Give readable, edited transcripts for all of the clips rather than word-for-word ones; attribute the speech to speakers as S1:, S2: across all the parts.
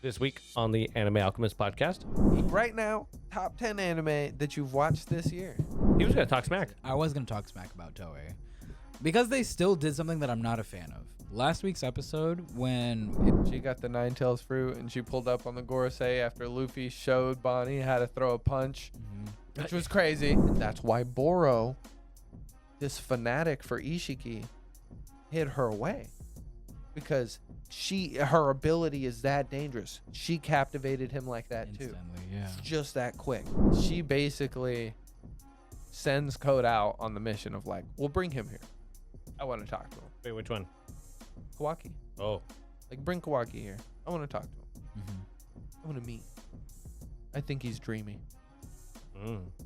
S1: This week on the Anime Alchemist podcast,
S2: Right now, top 10 anime that you've watched this year.
S1: he was going to talk smack.
S3: I was going to talk smack about Toei because they still did something that I'm not a fan of. Last week's episode, when
S2: She got the Nine Tails fruit and she pulled up on the Gorosei after Luffy showed Bonnie how to throw a punch, which was crazy. And that's why Boro, this fanatic for Ishiki, hid her away. Because her ability is that dangerous. She captivated him like that
S3: instantly,
S2: too.
S3: yeah.
S2: Just that quick. She basically sends Code out on the mission of like, we'll bring him here. I want to talk to him.
S1: Wait, which one?
S2: Kawaki.
S1: Oh.
S2: Like, bring Kawaki here. I want to talk to him. I want to meet. I think he's dreamy.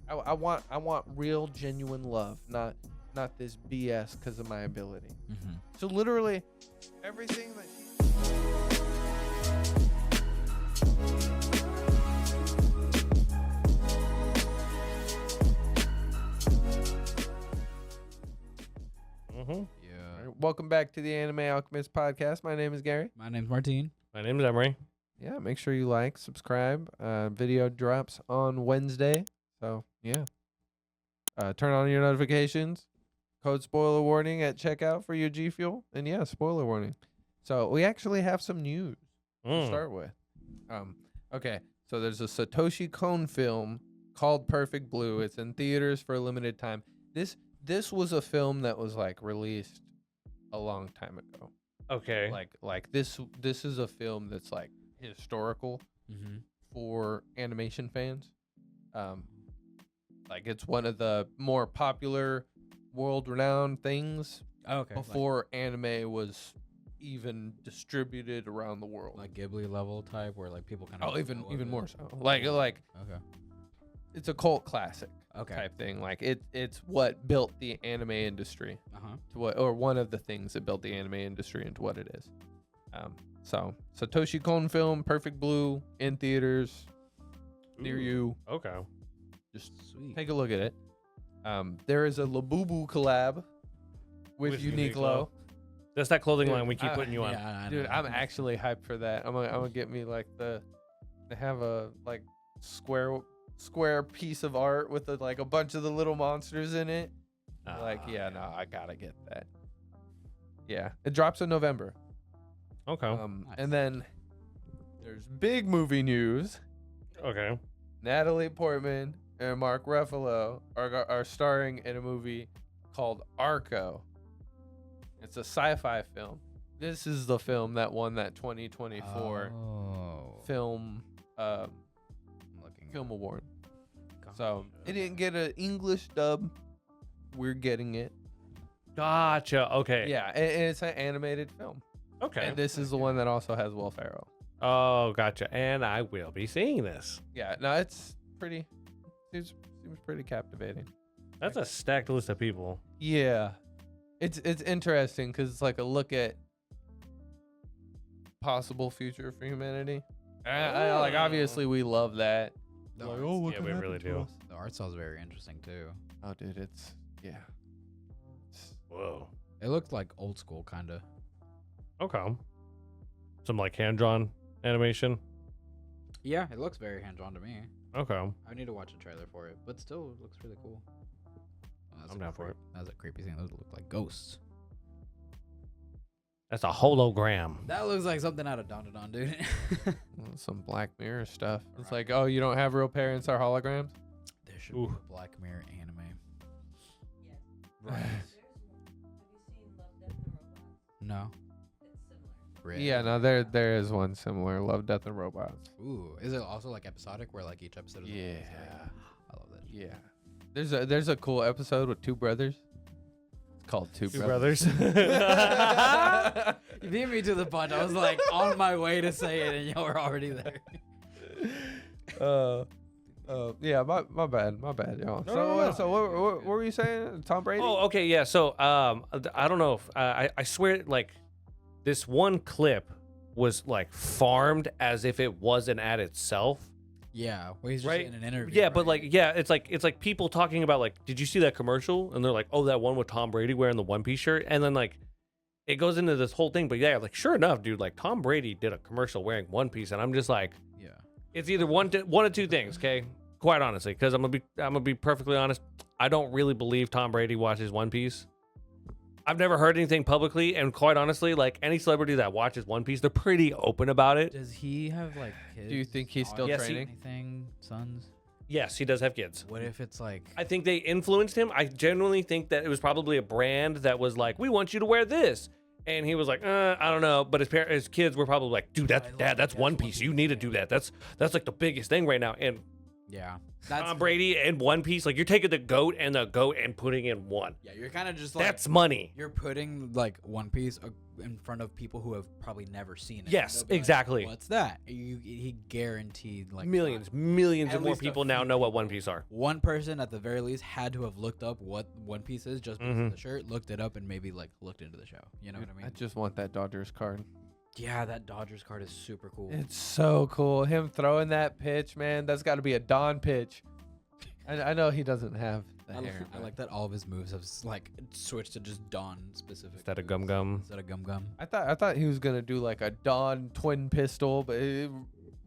S2: I want real, genuine love, not this BS because of my ability. So literally, everything that
S3: Yeah.
S2: Welcome back to the Anime Alchemist podcast. My name is Gary.
S3: My name's Martine.
S1: My name is Emery.
S2: Yeah, make sure you like, subscribe. Video drops on Wednesday. So, yeah. Turn on your notifications. Code spoiler warning at checkout for your G Fuel. And yeah, spoiler warning. So, we actually have some news to start with. Okay, so there's a Satoshi Kon film called Perfect Blue. It's in theaters for a limited time. This was a film that was like released a long time ago.
S1: Okay.
S2: Like this is a film that's like historical for animation fans. Like it's one of the more popular, world-renowned things
S3: Okay.
S2: before anime was even distributed around the world.
S3: Like Ghibli level type where like people kind of
S2: even more so. Like
S3: Okay.
S2: it's a cult classic
S3: Okay.
S2: type thing. Like it's what built the anime industry to what, or one of the things that built the anime industry into what it is. So Satoshi Kon film, Perfect Blue, in theaters near you.
S1: Okay.
S2: Just
S3: Sweet.
S2: take a look at it. There is a Labubu collab with Uniqlo.
S1: That's that clothing
S2: Dude,
S1: line we keep putting you on.
S3: Yeah, I
S2: Dude,
S3: know.
S2: I'm actually hyped for that. I'm gonna get me like they have a like square piece of art with like a bunch of the little monsters in it. No, I gotta get that. Yeah, it drops in November.
S1: Okay.
S3: Nice.
S2: And then there's big movie news.
S1: Okay.
S2: Natalie Portman and Mark Ruffalo are starring in a movie called ARCO. It's a sci-fi film. This is the film that won that 2024 film
S3: I'm looking
S2: film award. So it didn't get an English dub. We're getting it.
S1: Gotcha. Okay.
S2: Yeah, and it's an animated film.
S1: Okay.
S2: And this is the one that also has Will Ferrell.
S1: Oh, gotcha. And I will be seeing this.
S2: Yeah, no, it's pretty. Seems pretty captivating.
S1: That's a stacked list of people.
S2: Yeah, it's interesting because it's like a look at possible future for humanity. Like obviously we love that.
S3: The
S2: Like,
S3: art-
S2: what
S1: yeah,
S2: could
S1: we
S2: happen
S1: really
S2: to
S1: do.
S2: us?
S3: The art style is very interesting too.
S2: Oh, dude, yeah.
S1: Whoa.
S3: It looked like old school kind of.
S1: Okay. Some like hand-drawn animation.
S3: Yeah, it looks very hand drawn to me.
S1: Okay.
S3: I need to watch a trailer for it, but still, it looks really cool. Oh,
S1: I'm down for it.
S3: That's a creepy thing. Those look like ghosts.
S1: That's a hologram.
S3: That looks like something out of DanDaDan, dude.
S2: Some Black Mirror stuff. It's like, oh, you don't have real parents are holograms?
S3: There should
S1: Ooh.
S3: be a Black Mirror anime.
S1: Right.
S3: No. Really?
S2: Yeah, no, there is one similar. Love, Death, and Robots.
S3: Ooh, is it also like episodic where like each episode is
S2: Yeah.
S3: I love that.
S2: Yeah. There's a cool episode with two brothers. It's called Two
S1: Two
S2: Brothers.
S1: brothers.
S3: You beat me to the punch. I was like on my way to say it, and y'all were already there.
S2: Yeah, my bad, y'all.
S1: No.
S2: So what were you saying? Tom Brady?
S1: Oh, okay, yeah. So, I don't know if I swear, like, this one clip was like farmed as if it was an ad itself.
S3: Yeah, where he's just
S1: Right?
S3: in an interview.
S1: Yeah, but
S3: right?
S1: like, yeah, it's like people talking about like, did you see that commercial? And they're like, oh, that one with Tom Brady wearing the One Piece shirt, and then like, it goes into this whole thing. But yeah, like sure enough, dude, like Tom Brady did a commercial wearing One Piece, and I'm just like,
S3: Yeah.
S1: it's either one of two things, okay? Quite honestly, because I'm gonna be perfectly honest. I don't really believe Tom Brady watches One Piece. I've never heard anything publicly, and quite honestly, like any celebrity that watches One Piece, they're pretty open about it.
S3: Does he have like kids?
S2: Do you think he's still
S1: Yes,
S2: training?
S3: Anything, sons?
S1: Yes, he does have kids.
S3: What if it's like?
S1: I think they influenced him. I genuinely think that it was probably a brand that was like, "We want you to wear this," and he was like, "I don't know." But his kids were probably like, "Dude, that's
S3: I love
S1: dad.
S3: it.
S1: That's
S3: That's
S1: One
S3: One
S1: Piece.
S3: Piece.
S1: You need to do that. That's like the biggest thing right now." And
S3: Yeah.
S1: Tom Brady and One Piece, like you're taking the goat and putting in one.
S3: Yeah, you're kind of just like
S1: That's money.
S3: you're putting like One Piece in front of people who have probably never seen it.
S1: Yes,
S3: They'll be like,
S1: exactly.
S3: What's that? He guaranteed like
S1: Millions
S3: At
S1: of more
S3: least a
S1: people now
S3: few
S1: know what
S3: people.
S1: One Piece are.
S3: One person at the very least had to have looked up what One Piece is just because of the shirt, looked it up, and maybe like looked into the show. You know what I mean?
S2: I just want that Dodgers card.
S3: Yeah, that Dodgers card is super cool.
S2: It's so cool. Him throwing that pitch, man. That's got to be a Don pitch. I know he doesn't have the hair.
S3: I like that all of his moves have like switched to just Dawn specific.
S1: Instead of Gum Gum.
S3: Instead of Gum Gum.
S2: I thought he was gonna do like a Don twin pistol, but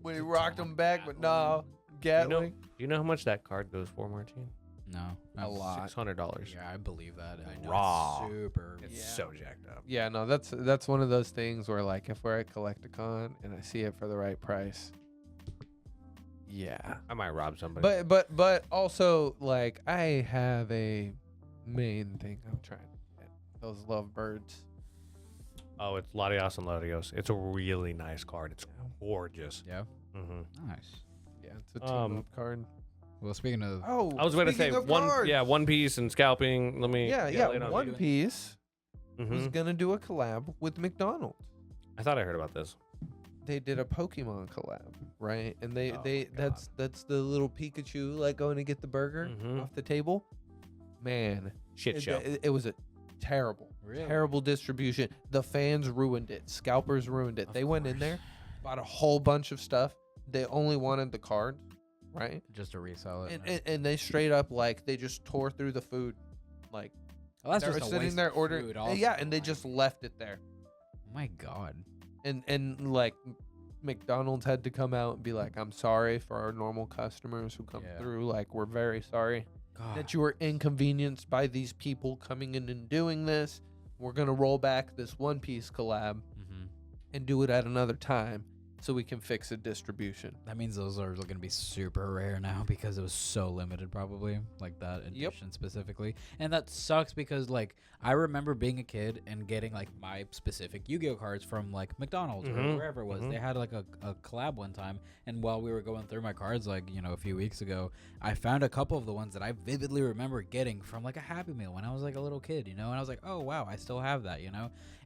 S2: when he rocked him back, but no, Gatling.
S1: Do you know how much that card goes for, Martine?
S3: No,
S2: A lot.
S1: $600.
S3: Yeah, I believe that. I know
S1: Raw.
S3: It's super.
S1: It's
S2: Yeah.
S1: so jacked up.
S2: Yeah, no, that's one of those things where like if we're at Collecticon and I see it for the right price, yeah.
S1: I might rob somebody.
S2: But also like I have a main thing I'm trying to get. Those lovebirds.
S1: Oh, it's Latios and Latios. It's a really nice card. It's gorgeous.
S3: Yeah.
S1: Mm-hmm.
S3: Nice.
S2: Yeah, it's a team up card.
S3: Well, speaking of,
S2: Oh,
S1: I was going to say
S2: speaking of
S1: One
S2: cards.
S1: Piece and scalping. Let me.
S2: Yeah,
S1: lay it on
S2: One
S1: you.
S2: Piece was
S1: Mhm.
S2: gonna do a collab with McDonald.
S1: I thought I heard about this.
S2: They did a Pokemon collab, right? And they
S1: Oh my
S2: that's the little Pikachu like going to get the burger
S1: Mhm.
S2: off the table. Man,
S1: Shit show.
S2: it was a terrible,
S3: Really?
S2: terrible distribution. The fans ruined it. Scalpers ruined it.
S3: Of
S2: They went in
S3: course.
S2: there, bought a whole bunch of stuff. They only wanted the cards, right?
S3: just to resell it.
S2: And they straight up like they just tore through the food, like
S3: well, that's
S2: they
S3: just
S2: were
S3: a
S2: sitting
S3: waste
S2: there
S3: of
S2: ordering.
S3: food also,
S2: Yeah, and they
S3: like-
S2: just left it there.
S3: Oh my God.
S2: And like McDonald's had to come out and be like, I'm sorry for our normal customers who come
S3: Yeah.
S2: through. Like, we're very sorry
S3: God.
S2: that you were inconvenienced by these people coming in and doing this. We're gonna roll back this One Piece collab
S3: Mm-hmm.
S2: and do it at another time so we can fix a distribution.
S3: That means those are going to be super rare now because it was so limited, probably like that edition specifically. And that sucks because like I remember being a kid and getting like my specific Yu-Gi-Oh cards from like McDonald's or
S1: Mhm.
S3: wherever it was.
S1: Mhm.
S3: They had like a collab one time, and while we were going through my cards like a few weeks ago, I found a couple of the ones that I vividly remember getting from like a Happy Meal when I was like a little kid, and I was like, oh wow, I still have that,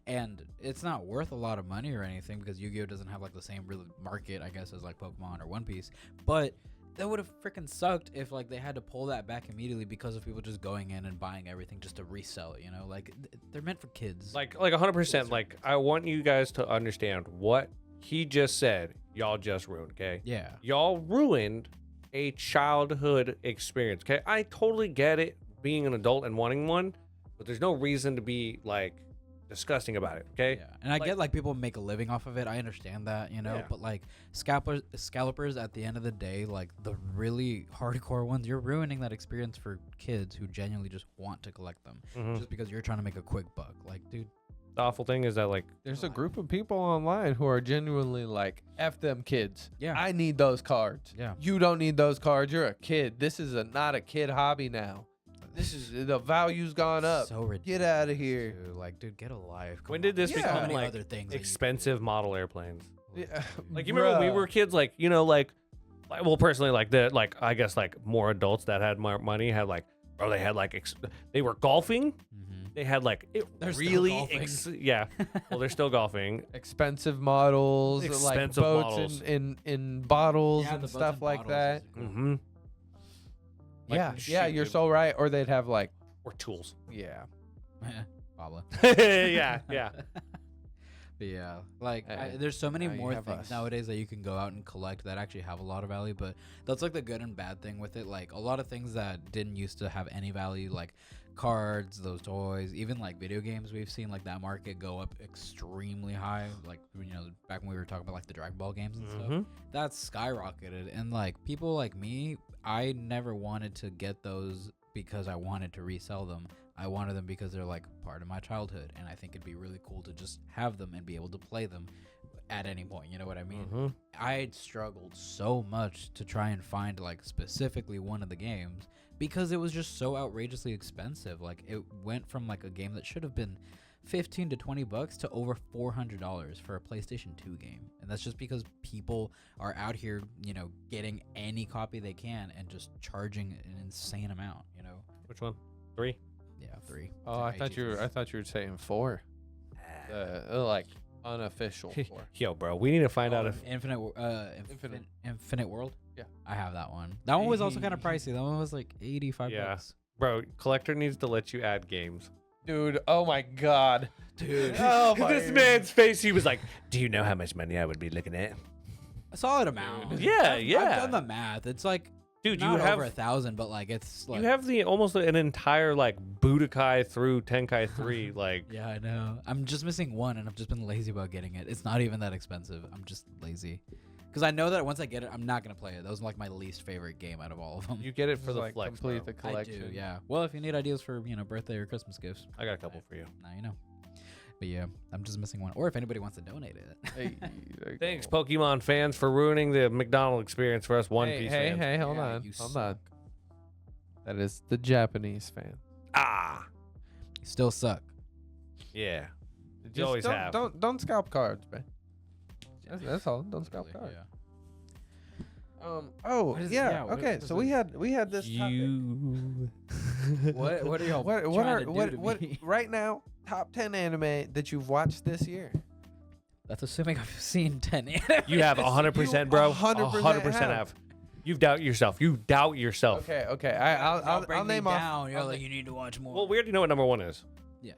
S3: And it's not worth a lot of money or anything because Yu-Gi-Oh doesn't have like the same real market, I guess, as like Pokemon or One Piece. But that would have freaking sucked if like they had to pull that back immediately because of people just going in and buying everything just to resell it. Like they're meant for kids.
S1: Like 100%. Like I want you guys to understand what he just said. Y'all just ruined. Okay.
S3: yeah,
S1: Y'all ruined a childhood experience. Okay. I totally get it being an adult and wanting one, but there's no reason to be like disgusting about it. Okay.
S3: yeah. And I
S1: Like-
S3: get like people make a living off of it. I understand that,
S1: Yeah.
S3: But like scalpers at the end of the day, like the really hardcore ones, you're ruining that experience for kids who genuinely just want to collect them
S1: Mhm.
S3: just because you're trying to make a quick buck. Like, dude.
S1: The awful thing is that like
S2: There's a group of people online who are genuinely like, F them kids.
S3: Yeah.
S2: I need those cards.
S3: Yeah.
S2: You don't need those cards. You're a kid. This is not a kid hobby now. This is the value's gone up.
S3: So ridiculous.
S2: Get out of here.
S3: Dude, like, dude, get a life.
S1: when
S3: Come
S1: did
S3: on.
S1: this
S2: Yeah.
S3: There's so
S1: become
S3: many
S1: like
S3: other things that you
S1: expensive model airplanes?
S2: Yeah.
S1: Like you remember when we
S2: Bruh.
S1: were kids, like well, personally, I guess like more adults that had more money had like, or they had like they were golfing.
S3: Mhm.
S1: They had like it
S3: They're still
S1: really
S3: golfing.
S1: yeah. Well, they're still golfing.
S2: Expensive models,
S1: Expensive
S2: like boats
S1: models.
S2: in bottles
S3: Yeah,
S2: and
S3: the boats
S2: stuff
S3: and
S2: like
S3: bottles
S2: that.
S3: is cool.
S1: Mm-hmm. Like,
S2: yeah,
S1: shit,
S2: you're
S1: dude.
S2: so right. Or they'd have like,
S1: Or tools.
S2: yeah.
S3: Pablo.
S1: yeah.
S3: But But yeah, like
S2: Hey,
S3: there's so many
S2: now you
S3: more
S2: have
S3: things
S2: us.
S3: nowadays that you can go out and collect that actually have a lot of value. But that's like the good and bad thing with it. Like a lot of things that didn't used to have any value, like cards, those toys, even like video games, we've seen like that market go up extremely high. Like back when we were talking about like the Dragon Ball games and stuff, that's skyrocketed. And like people like me, I never wanted to get those because I wanted to resell them. I wanted them because they're like part of my childhood, and I think it'd be really cool to just have them and be able to play them at any point. You know what I mean? I struggled so much to try and find like specifically one of the games because it was just so outrageously expensive. Like it went from like a game that should have been $15 to $20 to over $400 for a PlayStation 2 game. And that's just because people are out here, getting any copy they can and just charging an insane amount,
S1: Which one? 3?
S3: Yeah, 3.
S2: Oh, I thought you were saying 4. Like unofficial 4.
S1: Yo, bro, we need to find out if
S3: Infinite World.
S2: Yeah,
S3: I have that one. That one was also kind of pricey. That one was like $85.
S1: bro, collector needs to let you add games.
S2: dude. Oh my god,
S3: Dude.
S2: Oh my.
S1: This man's face, he was like, "Do you know how much money I would be looking at?"
S3: A solid amount.
S1: Yeah,
S3: I've
S1: yeah.
S3: done the math. It's like,
S1: Dude,
S3: not
S1: you have
S3: over 1,000, but like it's like
S1: you have the almost an entire like Budokai through Tenkai 3 like
S3: Yeah, I know. I'm just missing one, and I've just been lazy about getting it. It's not even that expensive. I'm just lazy. Because I know that once I get it, I'm not going to play it. That was like my least favorite game out of all of them.
S1: you get it for the
S2: like
S1: flex.
S2: complete
S1: Bro.
S2: the collection.
S3: I do, yeah. Well, if you need ideas for, birthday or Christmas gifts,
S1: I got a couple for you.
S3: now you know. But yeah, I'm just missing one. Or if anybody wants to donate it.
S2: Hey, there you
S1: Thanks,
S2: go.
S1: Pokemon fans, for ruining the McDonald experience for us One
S2: Hey,
S1: Piece
S2: hey,
S1: fans.
S2: hey, hold
S3: Yeah,
S2: on,
S3: you
S2: hold on.
S3: suck.
S2: That is the Japanese fan.
S1: Ah,
S3: You still suck.
S1: yeah.
S2: Just
S1: always
S2: don't,
S1: have.
S2: Don't scalp cards, man. That's all. Don't scalp
S3: Really,
S2: cards.
S3: yeah.
S2: Oh
S3: What is-
S2: yeah.
S3: yeah, what
S2: Okay.
S3: is
S2: So
S3: it?
S2: we had this topic.
S3: What are y'all
S2: What
S3: trying
S2: are
S3: to do
S2: what
S3: to
S2: what
S3: me?
S2: right now? Top 10 anime that you've watched this year.
S3: That's assuming I've seen 10 anime.
S1: You have 100%, bro.
S2: 100%
S1: have. You doubt yourself. You doubt yourself.
S2: Okay. Okay. I'll
S3: bring me
S2: name off.
S3: down. You're
S2: I'll
S3: like,
S2: na-
S3: you need to watch more.
S1: Well, we already know what number 1 is.
S3: Yeah,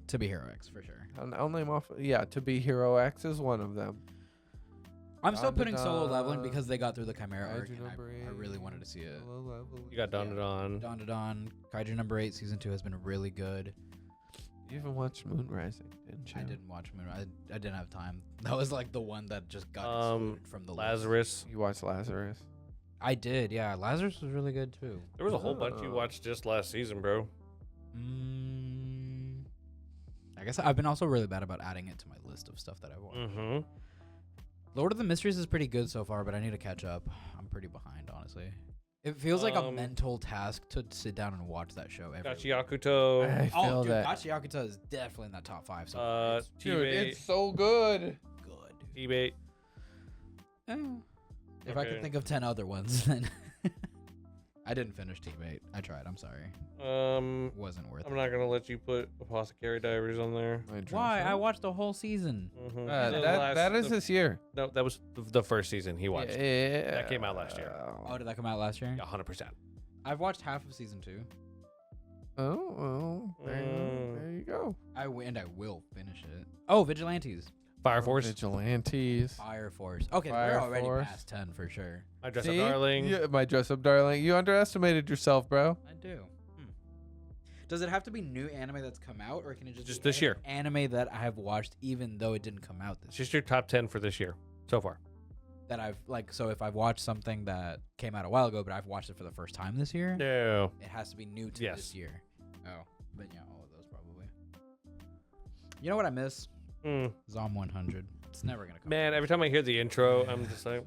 S3: To Be Hero X for sure.
S2: I'll name off. Yeah, To Be Hero X is one of them.
S3: I'm still putting solo
S2: DanDaDan,
S3: leveling because they got through the Chimera arc,
S2: Kaiju
S3: and
S2: number
S3: I really
S2: 8,
S3: wanted to see it.
S1: You got DanDaDan.
S3: DanDaDan, Kaiju number 8, season 2 has been really good.
S2: You even watched Moon Rising, didn't you?
S3: I didn't watch Moon. I didn't have time. That was like the one that just got excluded from the list.
S1: Lazarus.
S2: You watched Lazarus.
S3: I did, yeah. Lazarus was really good too.
S1: There was a whole bunch you watched just last season, bro.
S3: I guess I've been also really bad about adding it to my list of stuff that I watched.
S1: Mm-hmm.
S3: Lord of the Mysteries is pretty good so far, but I need to catch up. I'm pretty behind, honestly. It feels like a mental task to sit down and watch that show every week.
S1: Gachiakuto.
S2: I feel
S3: Oh, dude,
S2: that.
S3: Gachiakuta is definitely in that top 5. So far. It's
S2: Dude,
S1: T-Bait.
S2: it's so good.
S3: good.
S1: T-Bait.
S3: If I
S1: Okay.
S3: could think of 10 other ones, then I didn't finish Teammate. I tried. I'm sorry. Wasn't worth
S1: I'm
S3: it.
S1: not gonna let you put Apothecary Diaries on there.
S3: Why? I watched the whole season.
S1: Mm-hmm.
S2: That is this year.
S1: No, that was the first season he watched.
S2: Yeah.
S1: That came out last year.
S3: Oh, did that come out last year?
S1: Yeah, 100%.
S3: I've watched half of season 2.
S2: Oh, well, there you go.
S3: I will finish it. Oh, Vigilantes.
S1: Fire Force.
S2: Vigilantes.
S3: Fire Force. Okay,
S2: Fire
S3: we're already
S2: Force.
S3: past 10 for sure.
S1: My Dress
S2: See?
S1: Up Darling.
S2: Yeah, my dress up darling. You underestimated yourself, bro.
S3: I do. Does it have to be new anime that's come out, or can it
S1: Just
S3: be
S1: this year.
S3: anime that I have watched even though it didn't come out
S1: It's
S3: this year?
S1: just your top 10 for this year so far.
S3: That I've so if I've watched something that came out a while ago, but I've watched it for the first time this year,
S1: No.
S3: it has to be new to
S1: Yes.
S3: this year. Oh, but yeah, all of those probably. You know what I miss?
S1: Mm.
S3: Zom 100. It's never gonna come.
S1: Man, every time I hear the intro, I'm just like,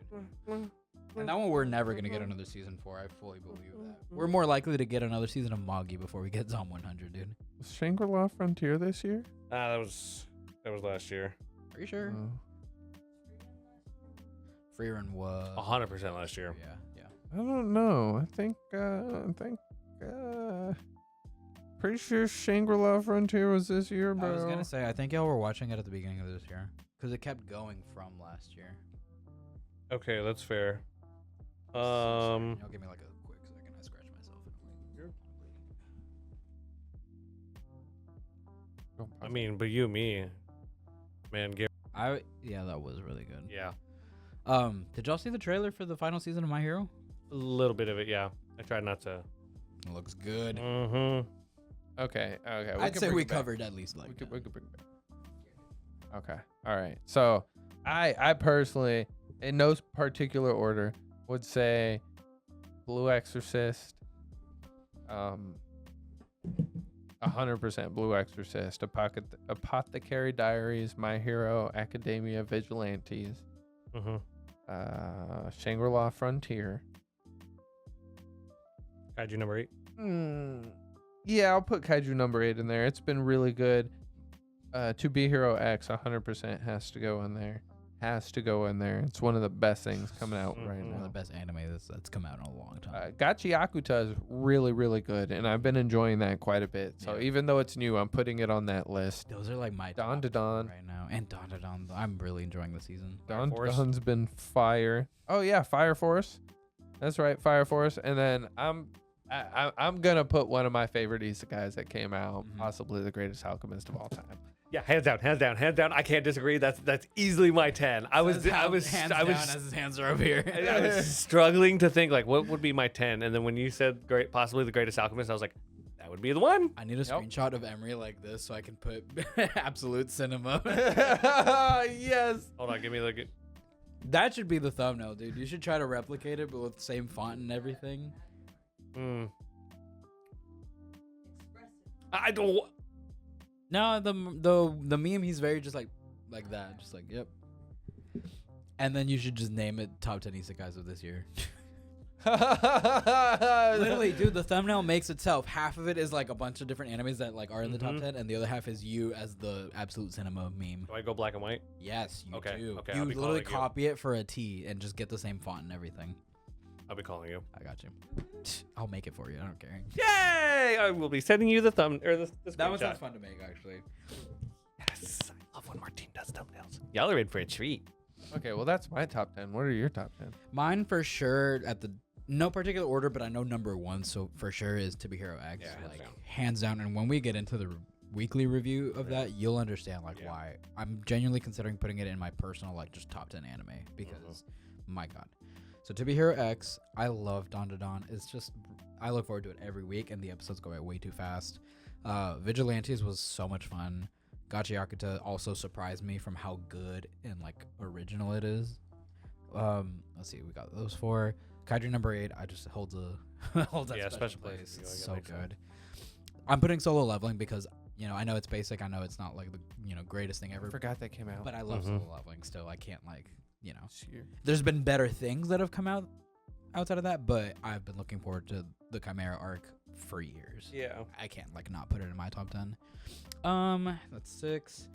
S3: So good, dude. And that one we're never gonna get another season for. I fully believe that. We're more likely to get another season of Magi before we get Zom 100, dude.
S2: Was Shangri-La Frontier this year?
S1: that was last year.
S3: Are you sure?
S2: Oh.
S3: Freerun was
S1: 100% last year.
S3: Yeah.
S2: I don't know. I think pretty sure Shangri-La Frontier was this year, bro.
S3: I was gonna say I think y'all were watching it at the beginning of this year because it kept going from last year.
S1: Okay, that's fair.
S3: Y'all give me like a quick second. I scratch myself.
S1: I mean, but you and me. Man,
S3: Yeah, that was really good.
S1: yeah.
S3: Did y'all see the trailer for the final season of My Hero?
S1: A little bit of it, yeah. I tried not to.
S3: It looks good.
S1: Mm-hmm.
S2: Okay.
S3: I'd say we covered at least like
S2: we could bring it back. Okay. All right. So I personally, in no particular order, would say Blue Exorcist, 100% Blue Exorcist, Apothecary Diaries, My Hero Academia, Vigilantes,
S1: Mm-hmm.
S2: Shangri-La Frontier.
S1: Kaiju number 8.
S2: Yeah, I'll put Kaiju number 8 in there. It's been really good. To Be Hero X, 100% has to go in there. It's one of the best things coming out right
S3: one of
S2: now.
S3: the best anime that's come out in a long time.
S2: Gachi Akuta is really, really good, and I've been enjoying that quite a bit. So
S3: Yeah.
S2: even though it's new, I'm putting it on that list.
S3: Those are like my top
S2: DanDaDan.
S3: right now, and DanDaDan. I'm really enjoying the season.
S2: DanDaDan's been fire. Oh yeah, Fire Force. That's right, Fire Force. And then I'm gonna put one of my favorite isekais that came out, possibly the greatest alchemist of all time.
S1: Yeah, hands down. I can't disagree. That's easily my 10. I was
S3: as his hands are over here.
S1: I was struggling to think like what would be my 10, and then when you said possibly the greatest alchemist, I was like, that would be the one.
S3: I need a screenshot of Emery like this so I can put absolute cinema.
S2: Yes.
S1: Hold on, give me the.
S3: That should be the thumbnail, dude. You should try to replicate it, but with the same font and everything.
S1: I don't.
S3: No, the meme, he's very just like that, just like yep. And then you should just name it top 10 isekais of this year. Literally, dude, the thumbnail makes itself. Half of it is like a bunch of different animes that like are in the top 10, and the other half is you as the absolute cinema meme.
S1: Do I go black and white?
S3: Yes, you do.
S1: Okay,
S3: You
S1: I'll be
S3: literally
S1: calling you.
S3: copy it for a T and just get the same font and everything.
S1: I'll be calling you.
S3: I got you. I'll make it for you. I don't care.
S1: Yay! I will be sending you the the
S3: That was
S1: screenshot.
S3: fun to make, actually.
S1: Yes, I love when Martin does thumbnails. Y'all are in for a treat.
S2: Okay, well that's my top 10. What are your top 10?
S3: Mine for sure at the no particular order, but I know number one, so for sure is To Be Hero X.
S1: Yeah, hands
S3: like
S1: down.
S3: hands down. And when we get into the weekly review of that, you'll understand like why I'm genuinely considering putting it in my personal like just top 10 anime because my god. So To Be Hero X, I love DanDaDan. It's just I look forward to it every week, and the episodes go by way too fast. Vigilantes was so much fun. Gachi Akuta also surprised me from how good and like original it is. Let's see, we got those 4. Kaiju number 8, I just holds a holds that special place. It's so good. I'm putting Solo Leveling because I know it's basic. I know it's not like the greatest thing ever.
S2: I forgot that came out.
S3: But I love Solo Leveling still. I can't there's been better things that have come out outside of that, but I've been looking forward to the Chimera arc for years.
S1: Yeah.
S3: I can't not put it in my top 10. That's 6.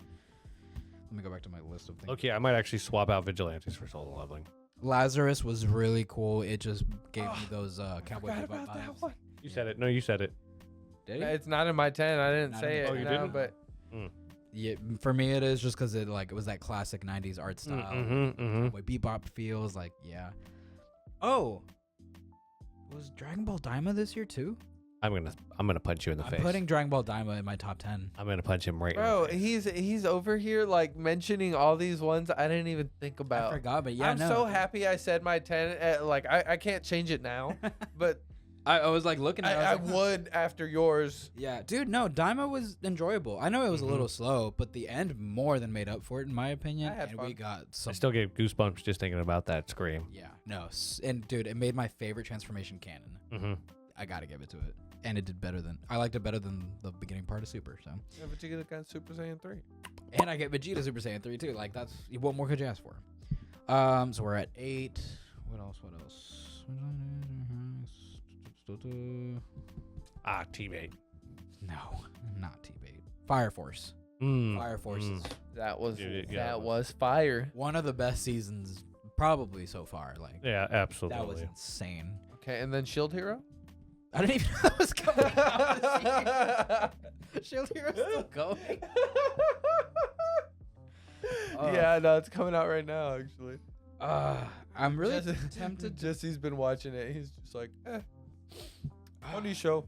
S3: Let me go back to my list of things.
S1: Okay, I might actually swap out Vigilantes for Solo Leveling.
S3: Lazarus was really cool. It just gave me those Cowboy Bebop vibes.
S1: You said it. No, you said it.
S3: Did
S2: It's not in my 10. I didn't
S3: Not
S2: say
S3: in-
S2: it.
S3: Oh, you
S2: no,
S1: didn't?
S2: But
S3: Yeah, for me it is just because it was that classic 90s art style. Cowboy Bebop feels like, yeah. Oh, was Dragon Ball Daima this year too?
S1: I'm gonna punch you in the
S3: I'm
S1: face.
S3: putting Dragon Ball Daima in my top 10.
S1: I'm gonna punch him right.
S2: bro,
S1: in the face.
S2: he's over here like mentioning all these ones I didn't even think about.
S3: I forgot, but yeah,
S2: I'm so happy I said my 10. Like I can't change it now, but
S3: I was like looking at it.
S2: I
S3: was like,
S2: would after yours.
S3: yeah, dude, no, Daima was enjoyable. I know it was a little slow, but the end more than made up for it in my opinion.
S2: I had
S3: And
S2: fun.
S3: we got
S1: I
S3: some.
S1: still get goosebumps just thinking about that scream.
S3: Yeah, no, and dude, it made my favorite transformation canon. I gotta give it to it, and it did better than I liked it better than the beginning part of Super. So,
S2: Yeah, but you got Super Saiyan 3.
S3: and I get Vegeta Super Saiyan 3 too. Like that's what more could you ask for? So we're at 8. What else?
S1: T-Bait.
S3: No, not T-Bait. Fire Force. Fire Force is
S2: That was
S1: Yeah,
S2: that was fire.
S3: one of the best seasons probably so far. Like
S1: Yeah, absolutely.
S3: that was insane.
S2: Okay, and then Shield Hero.
S3: I didn't even know that was coming out this year. Shield Hero's still going.
S2: Yeah, no, it's coming out right now actually.
S3: I'm really
S2: Jesse-
S3: tempted.
S2: Jesse's been watching it. He's just like, funny show.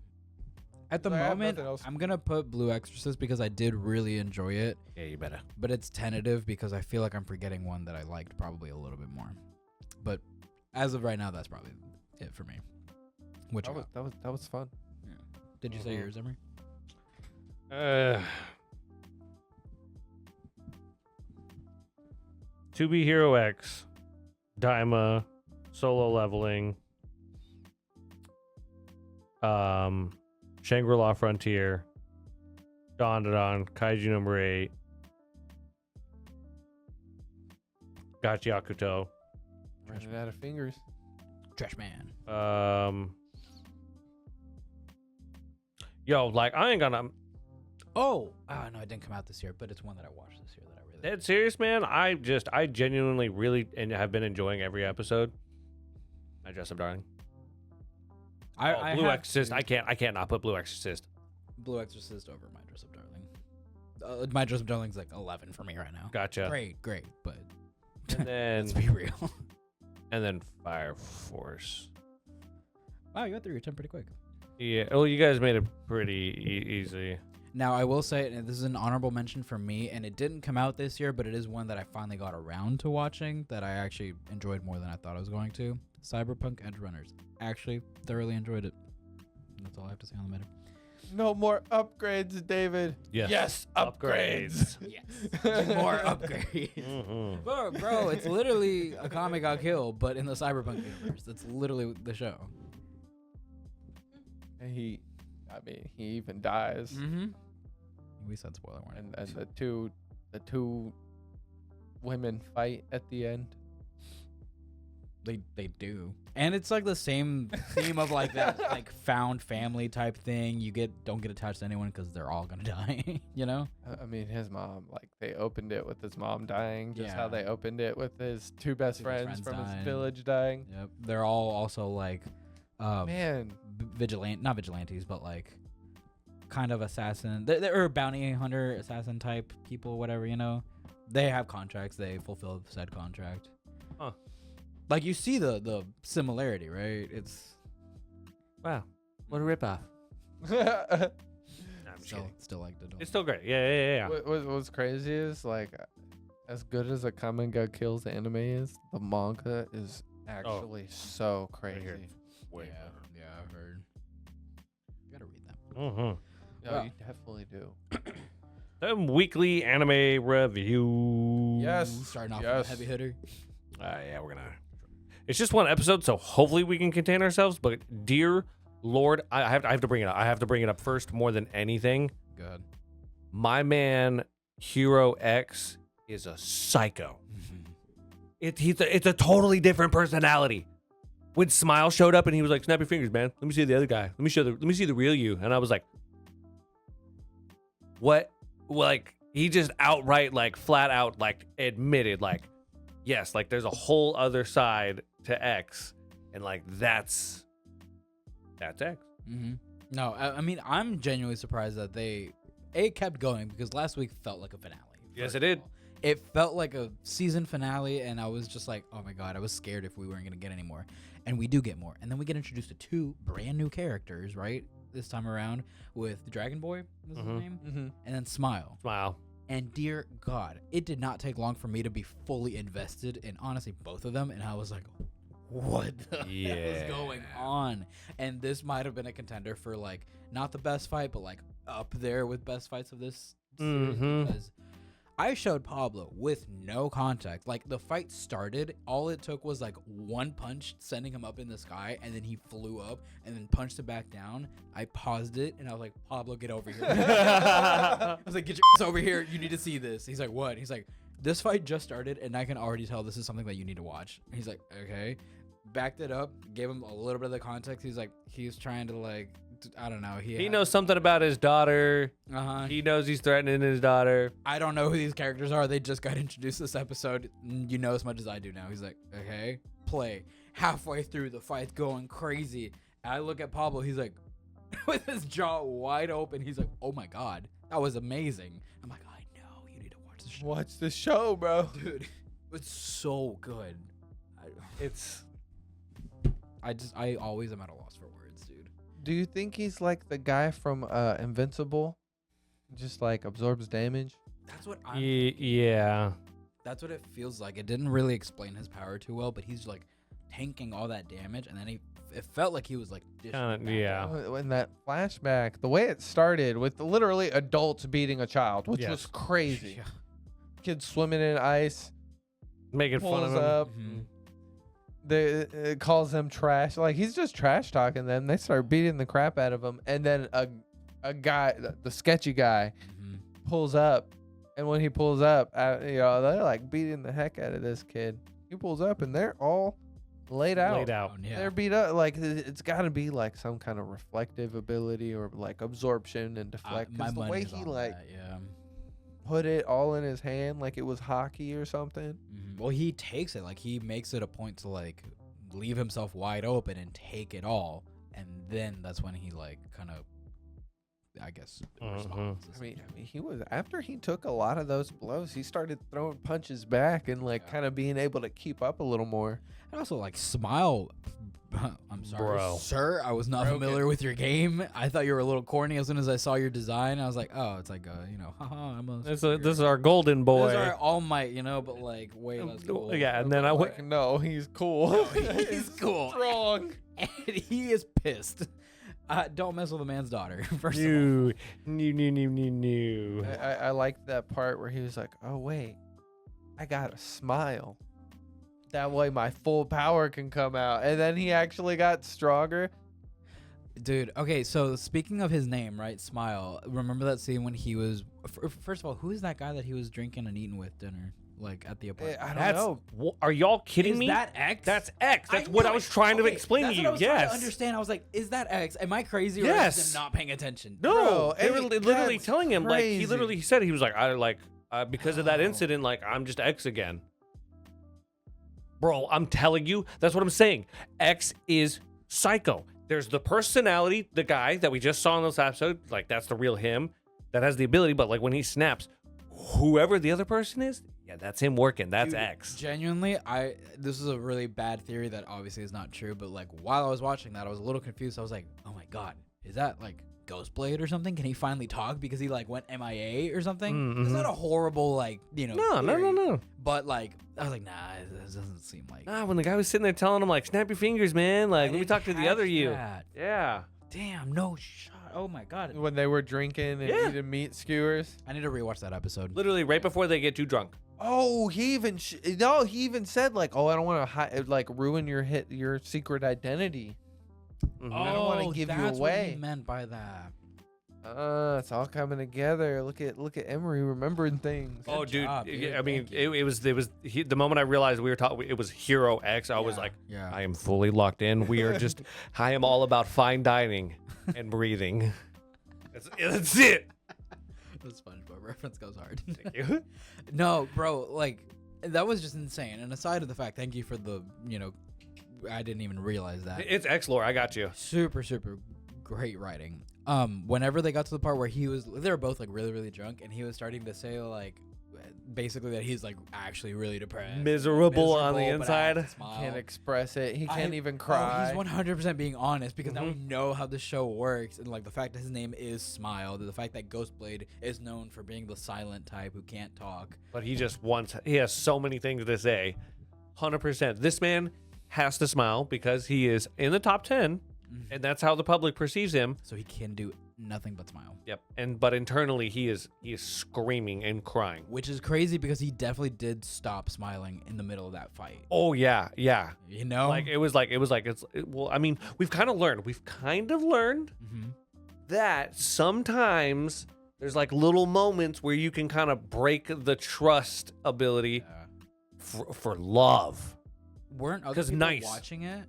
S3: At the
S2: I have
S3: moment,
S2: nothing else.
S3: I'm gonna put Blue Exorcist because I did really enjoy it,
S1: Yeah, you better.
S3: but it's tentative because I feel like I'm forgetting one that I liked probably a little bit more. But as of right now, that's probably it for me. What you
S2: That was fun.
S3: got? Did you say yours, Emery?
S1: To Be Hero X, Daima, Solo Leveling, Shangri-La Frontier, DanDaDan, Kaiju number 8, Gachiakuto,
S2: Running out of fingers.
S3: Trash Man.
S1: Yo, like I ain't gonna.
S3: Oh, no, it didn't come out this year, but it's one that I watched this year that I really.
S1: Dead serious, man. I genuinely really and have been enjoying every episode. My Dress Up Darling.
S3: I
S1: Blue
S3: have
S1: Exorcist.
S3: to-
S1: I can't not put Blue Exorcist.
S3: Blue Exorcist over My Dress Up Darling. My Dress Up Darling's like 11 for me right now.
S1: Gotcha.
S3: Great, but
S1: And then
S3: let's be real.
S1: and then Fire Force.
S3: Wow, you got through your 10 pretty quick.
S1: Yeah. Well, you guys made it pretty easy.
S3: Now, I will say, and this is an honorable mention for me, and it didn't come out this year, but it is one that I finally got around to watching that I actually enjoyed more than I thought I was going to. Cyberpunk Edge Runners. Actually, thoroughly enjoyed it. That's all I have to say on the matter.
S2: No more upgrades, David.
S1: Yes.
S2: Upgrades.
S3: Yes. More upgrades.
S1: Mhm.
S3: Bro, it's literally a comic got killed, but in the Cyberpunk universe. That's literally the show.
S2: And he even dies.
S3: Mm-hmm. We said spoiler warning.
S2: And the two women fight at the end.
S3: They do. And it's like the same theme of like that like found family type thing. You don't get attached to anyone because they're all gonna die, you know?
S2: I mean, his mom, like, they opened it with his mom dying, just how
S3: Yeah.
S2: they opened it with his two best friends from his
S3: dying.
S2: village dying.
S3: Yep. They're all also like
S2: Man,
S3: not vigilantes, but like kind of assassin. They're bounty hunter, assassin type people, whatever, you know? They have contracts, they fulfill said contract.
S1: Huh.
S3: Like you see the similarity, right? It's
S1: Wow. What a ripoff.
S2: what,
S1: I'm just kidding.
S3: still like the
S1: It's still great. Yeah.
S2: what's crazy is, like, as good as a Manga Kills anime is, the manga is actually so crazy.
S1: here.
S3: yeah, I've heard. Gotta read that.
S1: Mm-hmm.
S2: No,
S3: Well-
S2: you definitely do.
S1: Some weekly anime review.
S2: Yes.
S3: Starting off
S2: Yes.
S3: with a heavy hitter.
S1: Yeah, we're gonna. It's just one episode, so hopefully we can contain ourselves. But dear Lord, I have to bring it up. I have to bring it up first more than anything.
S3: Good.
S1: My man, Hero X, is a psycho. It's a totally different personality. When Smile showed up and he was like, "Snap your fingers, man. Let me see the other guy. Let me see the real you." And I was like, "What?" Like, he just outright, like, flat out, like, admitted, like, yes, like, there's a whole other side to X, and like that's X.
S3: Mm-hmm. No, I mean, I'm genuinely surprised that they kept going because last week felt like a finale.
S1: Yes,
S3: first
S1: it
S3: of
S1: did.
S3: all. It felt like a season finale, and I was just like, oh my God, I was scared if we weren't going to get any more. And we do get more. And then we get introduced to 2 brand new characters, right? This time around with Dragon Boy, is his name?
S2: Mm-hmm.
S3: And then Smile.
S1: Smile.
S3: And dear God, it did not take long for me to be fully invested in honestly both of them. And I was like, what the hell is going on? And this might have been a contender for like, not the best fight, but like up there with best fights of this series.
S1: Mhm.
S3: Because I showed Pablo with no contact. Like the fight started, all it took was like one punch sending him up in the sky, and then he flew up and then punched it back down. I paused it and I was like, Pablo, get over here. I was like, get your ass over here. You need to see this. He's like, what? He's like, this fight just started and I can already tell this is something that you need to watch. And he's like, okay. Backed it up, gave him a little bit of the context. He's like, he's trying to like, I don't know.
S1: He knows something about his daughter.
S3: Uh-huh.
S1: He knows he's threatening his daughter.
S3: I don't know who these characters are. They just got introduced this episode. You know as much as I do now. He's like, okay, play. Halfway through, the fight's going crazy. I look at Pablo. He's like, with his jaw wide open. He's like, oh my God, that was amazing. I'm like, I know. You need to watch the show.
S2: Watch the show, bro.
S3: Dude, it's so good. I always am at a loss for words, dude.
S2: Do you think he's like the guy from Invincible? Just like absorbs damage?
S3: That's what I'm
S1: Yeah.
S3: That's what it feels like. It didn't really explain his power too well, but he's like tanking all that damage, and then it felt like he was like dishing it back
S1: Yeah.
S3: out.
S2: In that flashback, the way it started with literally adults beating a child, which was
S1: Yes.
S2: crazy.
S3: Yeah.
S2: Kids swimming in ice,
S1: Making fun of
S2: pulls
S1: him.
S2: up,
S3: Mhm.
S2: it calls them trash. Like he's just trash talking them. They start beating the crap out of him, and then a guy, the sketchy guy,
S3: Mhm.
S2: pulls up, and when he pulls up, they're like beating the heck out of this kid. He pulls up, and they're all laid out.
S1: Laid out.
S3: Oh, yeah.
S2: They're beat up. Like it's got to be like some kind of reflective ability or like absorption and deflect.
S3: My
S2: Because the way
S3: money's
S2: he
S3: on
S2: like
S3: that, yeah.
S2: put it all in his hand, like it was hockey or something.
S3: Mhm. Well, he takes it like he makes it a point to like leave himself wide open and take it all, and then that's when he like kind of, I guess, responds.
S2: I mean, he was after he took a lot of those blows, he started throwing punches back and like
S3: Yeah.
S2: kind of being able to keep up a little more.
S3: And also like Smile. I'm sorry,
S1: Bro.
S3: sir. I was not
S2: Broken.
S3: familiar with your game. I thought you were a little corny as soon as I saw your design. I was like, oh, it's like haha, I'm a.
S1: This is our golden boy.
S3: This is our All Might, but like way less cool.
S1: Yeah, and then I went.
S2: Like, no, he's cool.
S3: No, he's cool.
S2: Strong.
S3: And he is pissed. Don't mess with a man's daughter. First of all.
S1: No.
S2: I liked that part where he was like, "Oh wait, I got a smile. That way my full power can come out." And then he actually got stronger.
S3: Dude, okay, so speaking of his name, right? Smile. Remember that scene when he was. First of all, who is that guy that he was drinking and eating with dinner? Like at the apartment?
S2: I don't know.
S1: Are y'all kidding
S3: Is
S1: me?
S3: that X?
S1: That's X. That's what
S3: knew
S1: I was
S3: it.
S1: trying to
S3: Okay,
S1: explain to
S3: that's
S1: you.
S3: what I was trying
S1: Yes.
S3: to understand. I was like, is that X? Am I crazy or
S1: Yes.
S3: is it not paying attention?
S1: No,
S2: Bro,
S1: they were
S2: hey,
S1: literally
S2: that's
S1: telling him like he
S2: crazy.
S1: literally said he was like because of that
S3: Oh.
S1: incident like I'm just X again. Bro, I'm telling you, that's what I'm saying. X is psycho. There's the personality, the guy that we just saw in this episode, like that's the real him that has the ability, but like when he snaps, whoever the other person is, yeah, that's him working. That's
S3: Dude,
S1: X.
S3: Genuinely, this is a really bad theory that obviously is not true, but like while I was watching that, I was a little confused. I was like, oh my god, is that like Ghostblade or something? Can he finally talk because he like went MIA or something?
S1: Mm-hmm.
S3: Is that a horrible like
S1: No.
S3: theory? But like I was like, nah, it doesn't seem like.
S1: Nah, when the guy was sitting there telling him like, snap your fingers, man. Like,
S3: I
S1: let me
S3: didn't
S1: talk to the
S3: catch
S1: other you.
S3: that.
S1: Yeah.
S3: Damn, no shot. Oh my god.
S2: When they were drinking and
S1: Yeah.
S2: eating meat skewers.
S3: I need to rewatch that episode.
S1: Literally right before they get too drunk.
S2: Oh, he even said like, "Oh, I don't want to like ruin your secret identity."
S1: Mhm.
S2: I don't wanna give you
S3: that's what
S2: away.
S3: he meant by that.
S2: It's all coming together. Look at Emery remembering things.
S1: Oh,
S3: Good
S1: dude.
S3: job, dude.
S1: I mean,
S3: Thank you.
S1: it was the moment I realized we were talking, it was Hero X. I was
S3: Yeah,
S1: like,
S3: yeah.
S1: I am fully locked in. We are just, I am all about fine dining and breathing. That's it.
S3: The SpongeBob reference goes hard.
S1: Thank you.
S3: No, bro, like that was just insane. And aside of the fact, thank you for the, I didn't even realize that.
S1: It's X lore. I got you.
S3: Super great writing. Whenever they got to the part where they were both like really, really drunk, and he was starting to say like, basically that he's like actually really depressed,
S1: Miserable on the
S3: but I have
S1: inside.
S3: to smile.
S2: Can't express it. He can't even
S3: Oh,
S2: cry.
S3: he's 100% being honest because now we
S1: Mhm.
S3: know how the show works, and like the fact that his name is Smile, the fact that Ghostblade is known for being the silent type who can't talk.
S1: But he just he has so many things to say. 100%. This man has to smile because he is in the top 10, and that's how the public perceives him.
S3: So he can do nothing but smile.
S1: Yep. But internally he is screaming and crying.
S3: Which is crazy because he definitely did stop smiling in the middle of that fight.
S1: Oh yeah, yeah.
S3: You know?
S1: Like well, I mean, we've kind of learned
S3: Mhm.
S1: that sometimes there's like little moments where you can kind of break the trust ability
S3: Yeah.
S1: for love.
S3: Weren't other
S1: 'Cause
S3: people
S1: nice.
S3: watching it?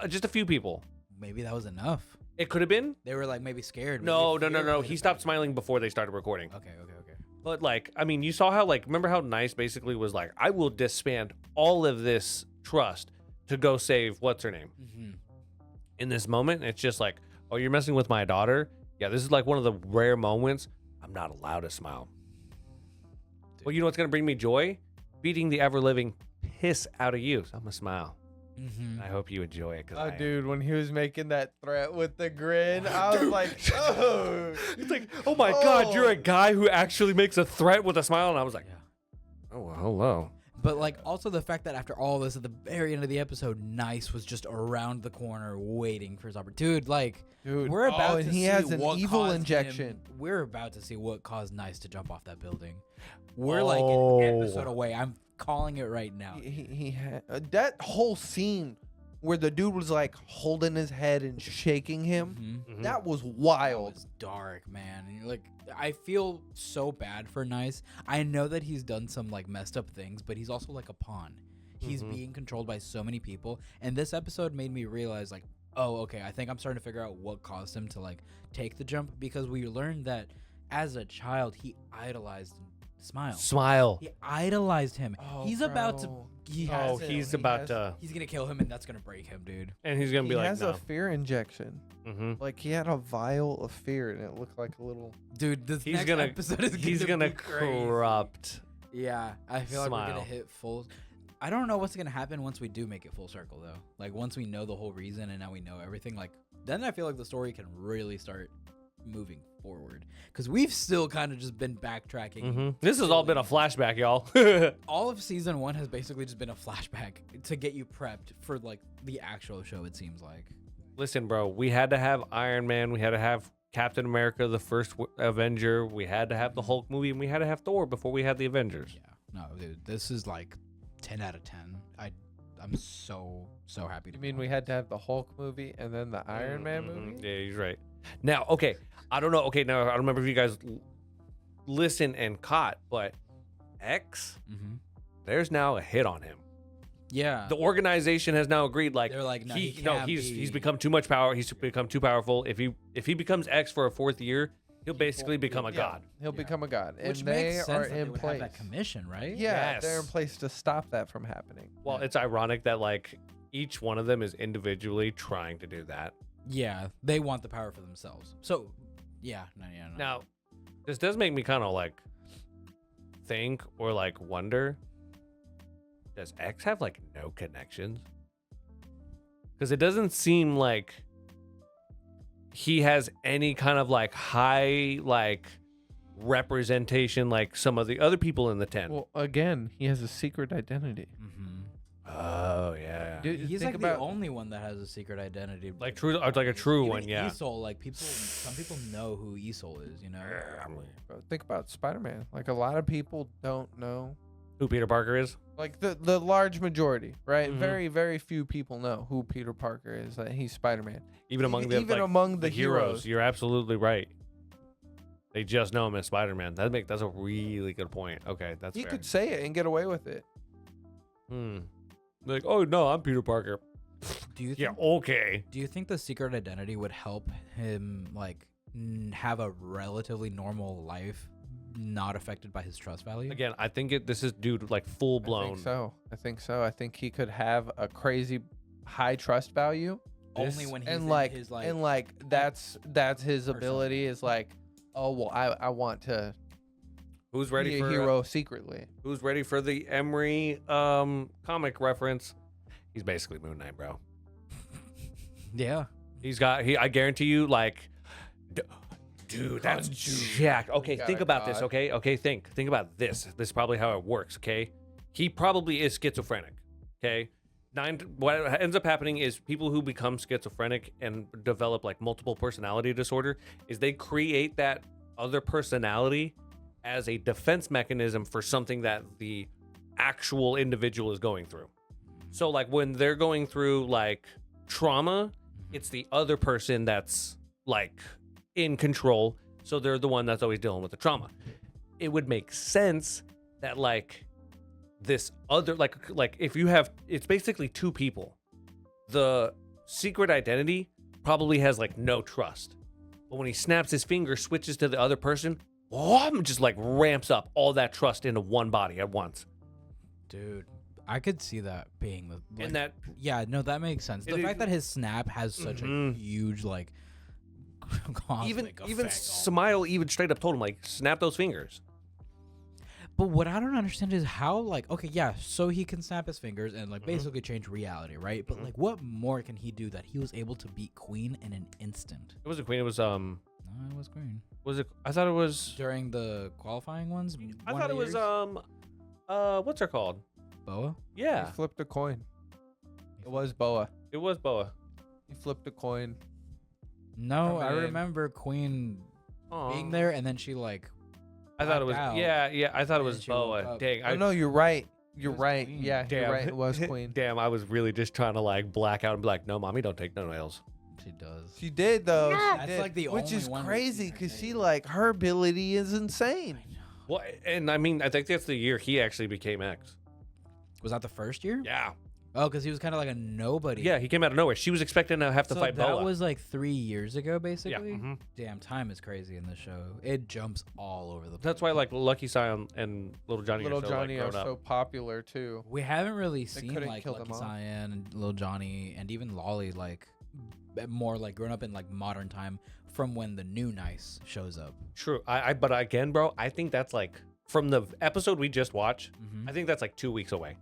S1: Just a few people.
S3: Maybe that was enough.
S1: It could have been.
S3: They were like maybe scared.
S1: No.
S3: maybe fear
S1: He stopped smiling before they started recording.
S3: Okay.
S1: But like, I mean, you saw how like, remember how Nice basically was like, I will disband all of this trust to go save what's her name.
S3: Mm-hmm.
S1: In this moment, it's just like, oh, you're messing with my daughter. Yeah, this is like one of the rare moments I'm not allowed to smile. Well, you know what's gonna bring me joy? Beating the ever living piss out of you. So I'm gonna smile.
S3: Mm-hmm.
S1: I hope you enjoy it.
S2: Oh, dude, when he was making that threat with the grin, I was like, oh.
S1: It's like, oh my God, you're a guy who actually makes a threat with a smile. And I was like,
S3: Yeah.
S1: oh, well, hello.
S3: But like also the fact that after all this at the very end of the episode, Nice was just around the corner waiting for his opportunity. Dude, like we're about
S2: and
S3: to
S2: he
S3: see
S2: has an
S3: what
S2: evil
S3: caused
S2: injection.
S3: We're about to see what caused Nice to jump off that building. We're like
S1: Oh.
S3: an episode away. I'm calling it right now.
S2: He had that whole scene where the dude was like holding his head and shaking him.
S3: Mhm.
S2: That was
S3: That
S2: wild.
S3: was dark, man. And you're like, I feel so bad for Nice. I know that he's done some like messed up things, but he's also like a pawn. He's being controlled by so many people. And this episode made me realize like, oh, okay, I think I'm starting to figure out what caused him to like take the jump, because we learned that as a child he idolized Smile.
S1: Smile.
S3: He idolized him.
S2: Oh,
S3: he's about to
S2: bro.
S3: he
S1: Oh,
S3: has it.
S1: he's
S2: He
S1: about
S2: has-
S1: to,
S3: He's gonna kill him, and that's gonna break him, dude.
S1: and he's gonna
S2: He
S1: be like,
S2: has
S1: no.
S2: a fear injection.
S1: Mm-hmm.
S2: Like he had a vial of fear, and it looked like a little.
S3: Dude, this
S1: He's
S3: next
S1: gonna-
S3: episode is
S1: He's gonna
S3: be crazy.
S1: corrupt.
S3: Yeah, I feel like we're
S1: Smile.
S3: gonna hit full. I don't know what's gonna happen once we do make it full circle though. Like once we know the whole reason and now we know everything, like then I feel like the story can really start moving forward, because we've still kind of just been backtracking.
S1: Mm-hmm. This has all been a flashback, y'all.
S3: All of season 1 has basically just been a flashback to get you prepped for like the actual show. It seems like.
S1: Listen, bro, we had to have Iron Man. We had to have Captain America, the first Avenger. We had to have the Hulk movie, and we had to have Thor before we had the Avengers.
S3: Yeah, no, dude, this is like 10 out of 10. I'm so happy to.
S2: You mean we had to have the Hulk movie and then the Iron Man movie?
S1: Yeah, he's right. Now, okay, I don't know. Okay, now I don't remember if you guys listened and caught, but X,
S3: Mm-hmm.
S1: there's now a hit on him.
S3: Yeah.
S1: The organization has now agreed, like,
S3: They're like, no, he
S1: no,
S3: can't
S1: he's
S3: be.
S1: become too much power. He's become too powerful. If he becomes X for a 4th year, he'll basically become a
S2: Yeah,
S1: god.
S2: He'll become a god, and
S3: Which
S2: they
S3: makes sense
S2: are
S3: that they
S2: in
S3: would
S2: place.
S3: have that commission, right?
S2: Yeah,
S1: Yes.
S2: they're in place to stop that from happening.
S1: Well, it's ironic that like each one of them is individually trying to do that.
S3: Yeah, they want the power for themselves. So, yeah, no.
S1: Now, this does make me kind of like think or like wonder, does X have like no connections? Because it doesn't seem like he has any kind of like high like representation like some of the other people in the tent.
S2: Well, again, he has a secret identity.
S3: Mm-hmm.
S1: Oh yeah.
S2: Dude,
S3: He's
S2: think
S3: like
S2: about
S3: the only one that has a secret identity.
S1: Like true, or like a true
S3: Even
S1: one, yeah.
S3: Esol, like some people know who Esol is, you know.
S2: think about Spider-Man. Like a lot of people don't know.
S1: Who Peter Parker is?
S2: Like the large majority, right?
S1: Mhm.
S2: Very very few people know who Peter Parker is. That he's Spider-Man.
S1: Even among the
S2: even
S1: like,
S2: among the
S1: heroes.
S2: heroes.
S1: You're absolutely right. They just know him as Spider-Man. That's a really good point. Okay, that's
S2: He
S1: fair.
S2: could say it and get away with it.
S1: Like, oh no, I'm Peter Parker.
S3: Do you think,
S1: Yeah, okay.
S3: do you think the secret identity would help him like have a relatively normal life, not affected by his trust value?
S1: Again, I think this is dude like full blown.
S2: I think so. I think he could have a crazy high trust value.
S3: Only when he's
S2: and
S3: in
S2: like
S3: his like.
S2: and like that's his ability is like, oh well, I want to
S1: Who's ready
S2: be a
S1: for
S2: hero secretly.
S1: Who's ready for the Emery comic reference? He's basically Moon Knight, bro.
S3: Yeah.
S1: I guarantee you, like, dude, that's jacked. Okay,
S2: Got
S1: think
S2: a
S1: about this.
S2: god.
S1: Okay, think about this. This is probably how it works. Okay, he probably is schizophrenic. Okay, what ends up happening is people who become schizophrenic and develop like multiple personality disorder is they create that other personality as a defense mechanism for something that the actual individual is going through. So like when they're going through like trauma, it's the other person that's like in control. So they're the one that's always dealing with the trauma. It would make sense that like this other like if you have, it's basically two people. The secret identity probably has like no trust. But when he snaps his finger, switches to the other person, just like ramps up all that trust into one body at once.
S3: Dude, I could see that being the. Like,
S1: And that
S3: yeah, no, that makes sense. The
S1: It-
S3: fact that his snap has such a
S1: Mhm.
S3: huge like.
S1: even
S3: cosmic effect on-
S1: Smile even straight up told him like snap those fingers.
S3: But what I don't understand is how, like, okay, yeah, so he can snap his fingers and, like, basically change reality, right? But, like, what more can he do that he was able to beat Queen in an instant?
S1: It wasn't Queen. It was
S3: No, it was Queen.
S1: Was it? I thought it was.
S3: During the qualifying ones?
S1: I thought it was what's her called?
S3: Boa?
S1: Yeah,
S2: He flipped a coin. It was Boa.
S1: it was Boa.
S2: He flipped a coin.
S3: No, I
S2: Coming in.
S3: remember Queen
S1: Aw.
S3: being there, and then she, like,
S1: I thought it was.
S3: blacked out,
S1: Yeah. I thought it
S3: and
S1: was
S3: she woke
S1: Boa.
S3: up.
S1: Dang.
S2: Oh, no, you're right. You're
S3: was
S2: right.
S3: Queen.
S2: Yeah,
S1: Damn.
S2: you're right. It was Queen.
S1: Damn, I was really just trying to like black out and be like, no, mommy, don't take no nails.
S3: She does.
S2: She did though. She
S3: That's
S2: did.
S3: like the
S2: which
S3: only
S2: is
S3: one we've
S2: crazy
S3: seen her
S2: because she
S3: take.
S2: like her ability is insane.
S3: I know.
S1: Well, and I mean, I think that's the year he actually became X.
S3: Was that the first year?
S1: Yeah.
S3: Oh, because he was kind of like a nobody.
S1: Yeah, he came out of nowhere. She was expecting to have to
S3: So
S1: fight
S3: that
S1: Boa.
S3: was like 3 years ago, basically.
S1: yeah. Mhm.
S3: Damn, time is crazy in this show. It jumps all over the place.
S1: That's why like Lucky Cyan and Little Johnny
S2: Little
S1: are so,
S2: Johnny
S1: like,
S2: are
S1: grown
S2: so
S1: up.
S2: popular too.
S3: we haven't really seen
S2: couldn't
S3: like
S2: kill
S3: Lucky
S2: them all.
S3: Cyan and Lil Johnny and even Lolly like more like grown up in like modern time from when the new Nice shows up.
S1: True. But again, bro, I think that's like from the episode we just watched.
S3: Mhm.
S1: I think that's like 2 weeks away.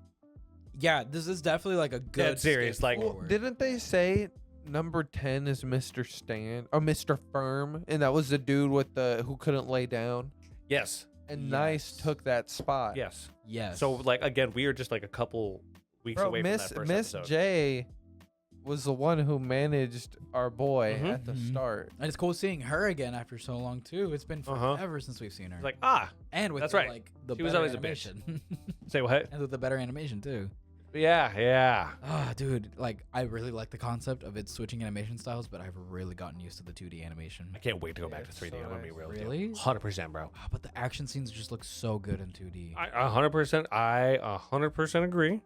S3: Yeah, this is definitely like a good
S1: Dead serious,
S3: skip
S1: like-
S2: Well,
S3: forward.
S2: didn't they say number 10 is Mr. Stan or Mr. Firm, and that was the dude with the who couldn't lay down,
S1: Yes.
S2: and Nice
S3: Yes.
S2: took that spot.
S1: Yes.
S3: Yes.
S1: So like again, we are just like a couple weeks
S2: Bro,
S1: away
S2: Miss
S1: from that first
S2: Miss
S1: episode.
S2: J was the one who managed our boy
S1: Mhm.
S2: at the
S3: Mhm.
S2: start.
S3: and it's cool seeing her again after so long too. It's been
S1: Uh-huh.
S3: forever since we've seen her.
S1: It's like
S3: and with
S1: that's
S3: the,
S1: right.
S3: like the
S1: She was
S3: better
S1: always a bitch.
S3: animation.
S1: say what?
S3: And with the better animation too.
S1: Yeah.
S3: Ah, dude, like I really like the concept of it switching animation styles, but I've really gotten used to the 2D animation.
S1: I can't wait to go
S2: Yeah,
S1: back to
S2: it's
S1: 3D.
S2: so
S1: I'm gonna be
S2: nice.
S1: real.
S3: Really?
S1: 100%, bro.
S3: Ah, but the action scenes just look so good in 2D.
S1: I 100%. I 100% agree.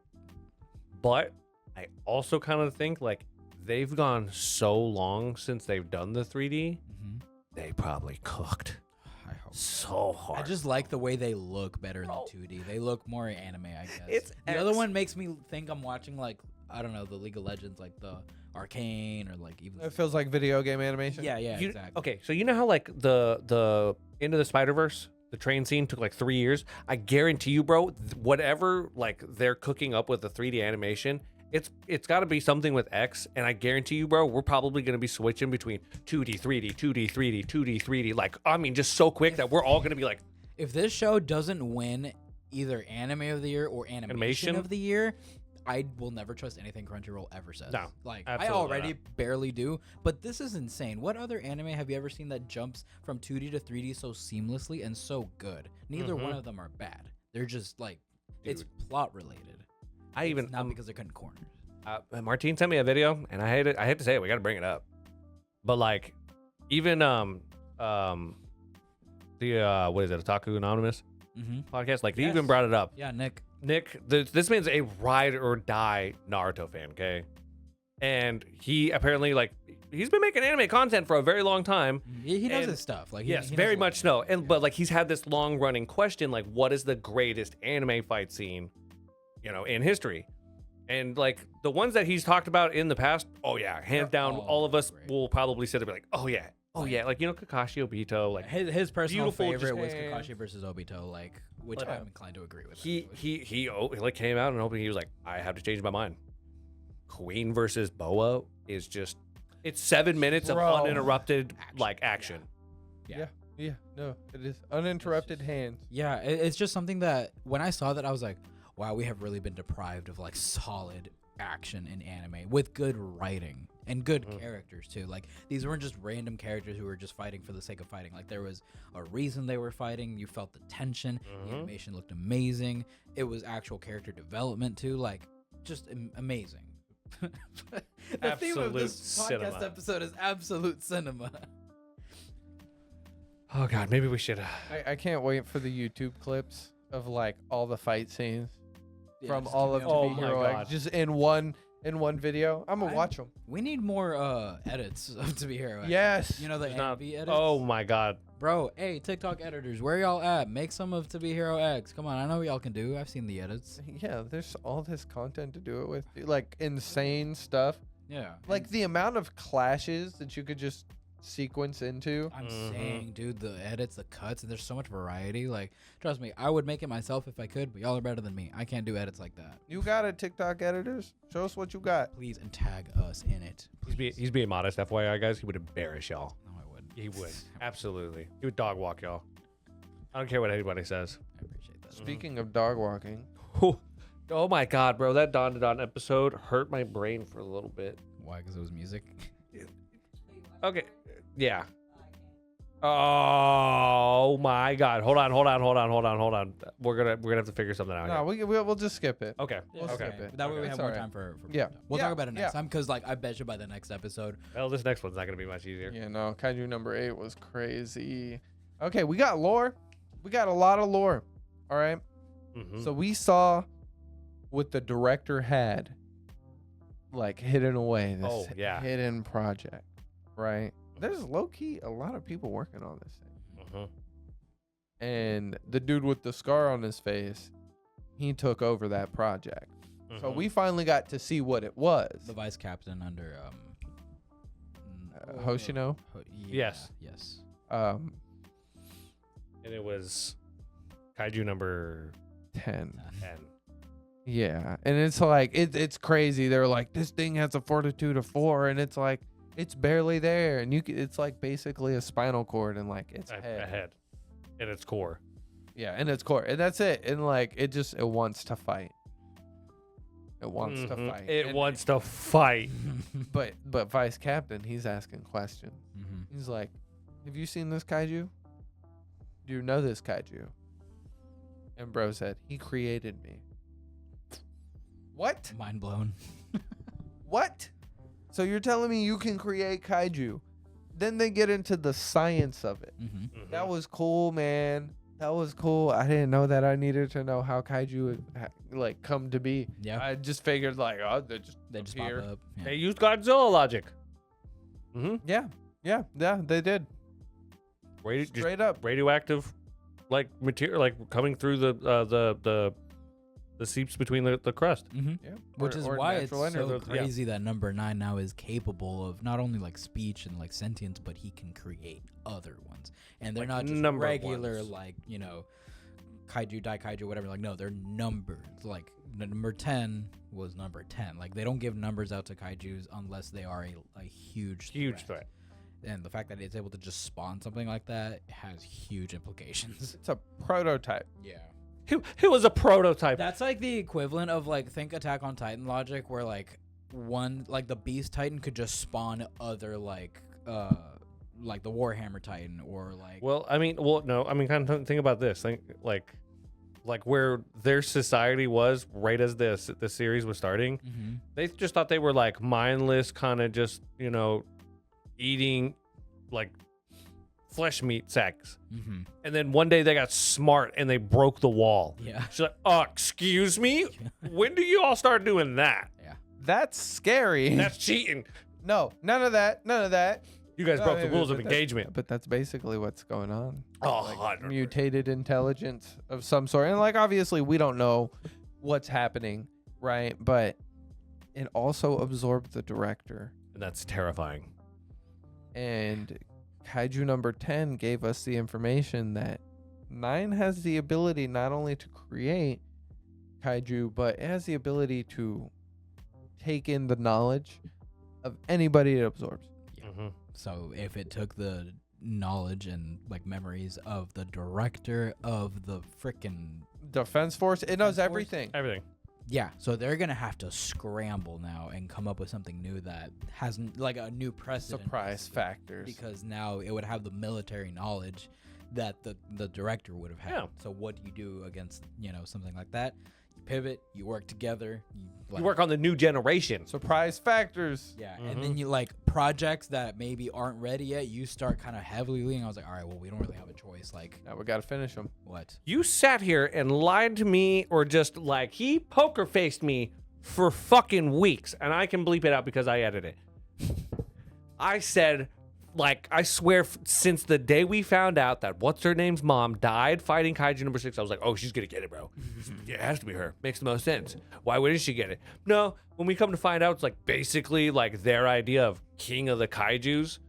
S1: But I also kind of think like they've gone so long since they've done the 3D.
S3: Mhm.
S1: They probably cooked
S3: I hope.
S1: so hard.
S3: I just like the way they look better in the
S1: Bro.
S3: 2D. They look more anime, I guess.
S1: It's
S3: the other
S1: X.
S3: one makes me think I'm watching like I don't know the League of Legends, like the Arcane or like even.
S2: It feels like video game animation.
S3: Yeah,
S1: You-
S3: exactly.
S1: Okay, so you know how like the Into the Spider-Verse, the train scene took like 3 years. I guarantee you, bro, whatever like they're cooking up with the 3D animation, it's got to be something with X. And I guarantee you, bro, we're probably gonna be switching between 2D, 3D, 2D, 3D, 2D, 3D. Like I mean, just so quick that we're all gonna be like,
S3: If this show doesn't win either Anime of the Year or Animation
S1: Animation?
S3: of the Year, I will never trust anything Crunchyroll ever says.
S1: No,
S3: Like I
S1: absolutely
S3: already
S1: not.
S3: barely do, but this is insane. What other anime have you ever seen that jumps from 2D to 3D so seamlessly and so good? Neither one
S1: Mhm.
S3: of them are bad. They're just like it's
S1: Dude.
S3: plot related.
S1: I even
S3: It's not because they're cutting corners.
S1: Martine sent me a video, and I hate to say it, we got to bring it up, but like even the what is it, Otaku Anonymous
S3: Mm-hmm.
S1: podcast, like they
S3: Yes.
S1: even brought it up.
S3: Yeah, Nick.
S1: Nick, this man's a ride or die Naruto fan, okay? And he apparently like he's been making anime content for a very long time.
S3: He knows
S1: And-
S3: his stuff. Like
S1: Yes,
S3: he knows
S1: very
S3: what
S1: much
S3: he's
S1: so.
S3: doing.
S1: And but like he's had this long running question, like what is the greatest anime fight scene, in history? And like the ones that he's talked about in the past, oh yeah, hands
S3: They're
S1: down,
S3: all
S1: all of us
S3: great.
S1: will probably sit there and be like, oh yeah, like Kakashi Obito, like
S3: his personal
S1: beautiful, just-
S3: favorite was
S2: and-
S3: Kakashi versus Obito, like which
S1: But,
S3: I'm inclined to agree with.
S1: he
S3: actually.
S1: like came out and opened. He was like, I have to change my mind. Queen versus Boa is just it's 7 minutes of
S2: Bro.
S1: uninterrupted
S3: Action.
S1: like action.
S3: Yeah.
S2: Yeah, no, it is uninterrupted hands.
S3: Yeah, it's just something that when I saw that I was like, wow, we have really been deprived of like solid action in anime with good writing and good characters too. Like these weren't just random characters who were just fighting for the sake of fighting. Like there was a reason they were fighting. You felt the tension. The animation looked amazing. It was actual character development too. Like just amazing. The theme of this
S1: Absolute
S3: podcast
S1: cinema.
S3: episode is absolute cinema.
S1: Oh god, maybe we should.
S2: I can't wait for the YouTube clips of like all the fight scenes from
S3: just
S2: all
S3: keep
S2: of
S3: going.
S1: Oh
S2: To Be
S1: my
S2: Hero
S1: God.
S2: X, just in one video. I'm gonna
S3: I-
S2: watch them.
S3: We need more edits of To Be Hero. X.
S2: Yes.
S3: You know the
S1: There's not-
S3: AMV edits?
S1: oh my god.
S3: Bro, hey, TikTok editors, where y'all at? Make some of To Be Hero X. Come on, I know what y'all can do. I've seen the edits.
S2: Yeah, there's all this content to do it with, dude. Like insane stuff.
S3: Yeah.
S2: Like the amount of clashes that you could just sequence into.
S3: I'm saying, dude, the edits, the cuts, and there's so much variety. Like, trust me, I would make it myself if I could, but y'all are better than me. I can't do edits like that.
S2: You got it, TikTok editors. Show us what you got.
S3: Please, and tag us in it.
S1: He's being modest, FYI, guys. He would embarrass y'all.
S3: No, I wouldn't.
S1: He would. Absolutely. He would dog walk y'all. I don't care what anybody says.
S3: I appreciate that.
S2: Speaking of dog walking,
S1: Oh my God, bro. That DanDaDan episode hurt my brain for a little bit.
S3: Why? Because it was music.
S1: Okay. Yeah. Oh my God. Hold on. We're gonna have to figure something out.
S2: no,
S1: here.
S2: we'll just skip it.
S1: Okay.
S2: We'll
S1: okay.
S2: skip it.
S3: That way we
S2: It's
S3: have more
S2: alright.
S3: time for
S2: Yeah.
S3: We'll
S2: Yeah,
S3: talk about it next
S2: yeah.
S3: time, because like I bet you by the next episode.
S1: Well, this next one's not gonna be much easier.
S2: Yeah, no, Kaiju number 8 was crazy. Okay, we got lore. We got a lot of lore. All right.
S1: Mhm.
S2: So we saw what the director had, like, hidden away. This
S1: Oh, yeah.
S2: hidden project, right? There's low key a lot of people working on this thing.
S1: Mhm.
S2: And the dude with the scar on his face, he took over that project. So
S1: Mhm.
S2: we finally got to see what it was.
S3: The vice captain under
S2: Hoshino.
S1: Yes.
S3: Yes.
S2: Um,
S1: And it was Kaiju number
S2: 10.
S1: 10.
S2: Yeah, and it's like it's crazy. They're like, this thing has a fortitude of 4, and it's like it's barely there, and it's like basically a spinal cord and like its
S1: A
S2: head.
S1: head. In its core.
S2: Yeah, and its core, and that's it. And like it wants to fight. It wants to
S1: Mhm.
S2: fight.
S1: It
S2: And-
S1: wants to fight.
S2: But Vice Captain, he's asking questions.
S3: Mm-hmm.
S2: He's like, have you seen this kaiju? Do you know this kaiju? And bro said, he created me. What?
S3: Mind blown.
S2: What? So you're telling me you can create kaiju? Then they get into the science of it.
S3: Mm-hmm.
S1: Mhm.
S2: That was cool, man. That was cool. I didn't know that. I needed to know how kaiju would like come to be.
S3: Yeah.
S2: I just figured like, oh, they just
S3: pop
S2: appear.
S3: up. Yeah.
S1: They used Godzilla logic. Mm-hmm.
S2: Yeah, they did. Straight up.
S1: Radioactive, like material, like coming through the seeps between the crust.
S3: Mm-hmm.
S2: Yeah.
S3: Which is
S2: or
S3: why it's
S2: natural
S3: so
S2: energy.
S1: Yeah.
S3: crazy that number 9 now is capable of not only like speech and like sentience, but he can create other ones. And they're
S1: Like
S3: not just
S1: numbered
S3: regular
S1: ones.
S3: like, you know, kaiju, daikaiju, whatever. Like, no, they're numbered. Like number 10 was number 10. Like, they don't give numbers out to kaijus unless they are a huge
S1: Threat.
S3: And the fact that it's able to just spawn something like that has huge implications.
S2: It's a prototype.
S3: Yeah.
S1: It was a prototype.
S3: That's like the equivalent of like think Attack on Titan logic, where like the Beast Titan could just spawn other like the Warhammer Titan or like
S1: Well, no. I mean, kind of think about this. Think like where their society was right as this series was starting.
S3: Mhm.
S1: They just thought they were like mindless, kind of just eating like flesh meat sacks.
S3: Mhm.
S1: And then one day they got smart and they broke the wall.
S3: Yeah.
S1: She's like, excuse me? When do you all start doing that?
S2: That's scary.
S1: That's cheating.
S2: No, none of that. None of that.
S1: You guys
S2: No,
S1: broke the
S2: but-
S1: rules of
S2: but that-
S1: engagement.
S2: But that's basically what's going on.
S1: Oh,
S2: Like
S1: 100%.
S2: mutated intelligence of some sort. And like obviously we don't know what's happening, right? But it also absorbed the director.
S1: And that's terrifying.
S2: And Kaiju number 10 gave us the information that 9 has the ability not only to create kaiju, but it has the ability to take in the knowledge of anybody it absorbs.
S1: Mm-hmm.
S3: So if it took the knowledge and like memories of the director of the frickin'
S2: Defense Force, it knows
S3: Defense Force?
S2: everything.
S1: Everything.
S3: yeah, so they're gonna have to scramble now and come up with something new that hasn't like a new precedent.
S2: Surprise factors.
S3: Because now it would have the military knowledge that the director would have had.
S1: Yeah.
S3: So what do you do against something like that? You pivot, you work together,
S1: You work on the new generation.
S2: Surprise factors.
S3: yeah, and then you like projects that maybe aren't ready yet. You start kind of heavily leaning. I was like, all right, well, we don't really have a choice. Like,
S2: Now we got to finish them.
S3: what?
S1: You sat here and lied to me, or just like he poker faced me for fucking weeks, and I can bleep it out because I edit it. I said, like, I swear, since the day we found out that what's her name's mom died fighting Kaiju number 6, I was like, oh, she's gonna get it, bro. Yeah, it has to be her. Makes the most sense. Why wouldn't she get it? No, when we come to find out, it's like basically like their idea of king of the kaijus.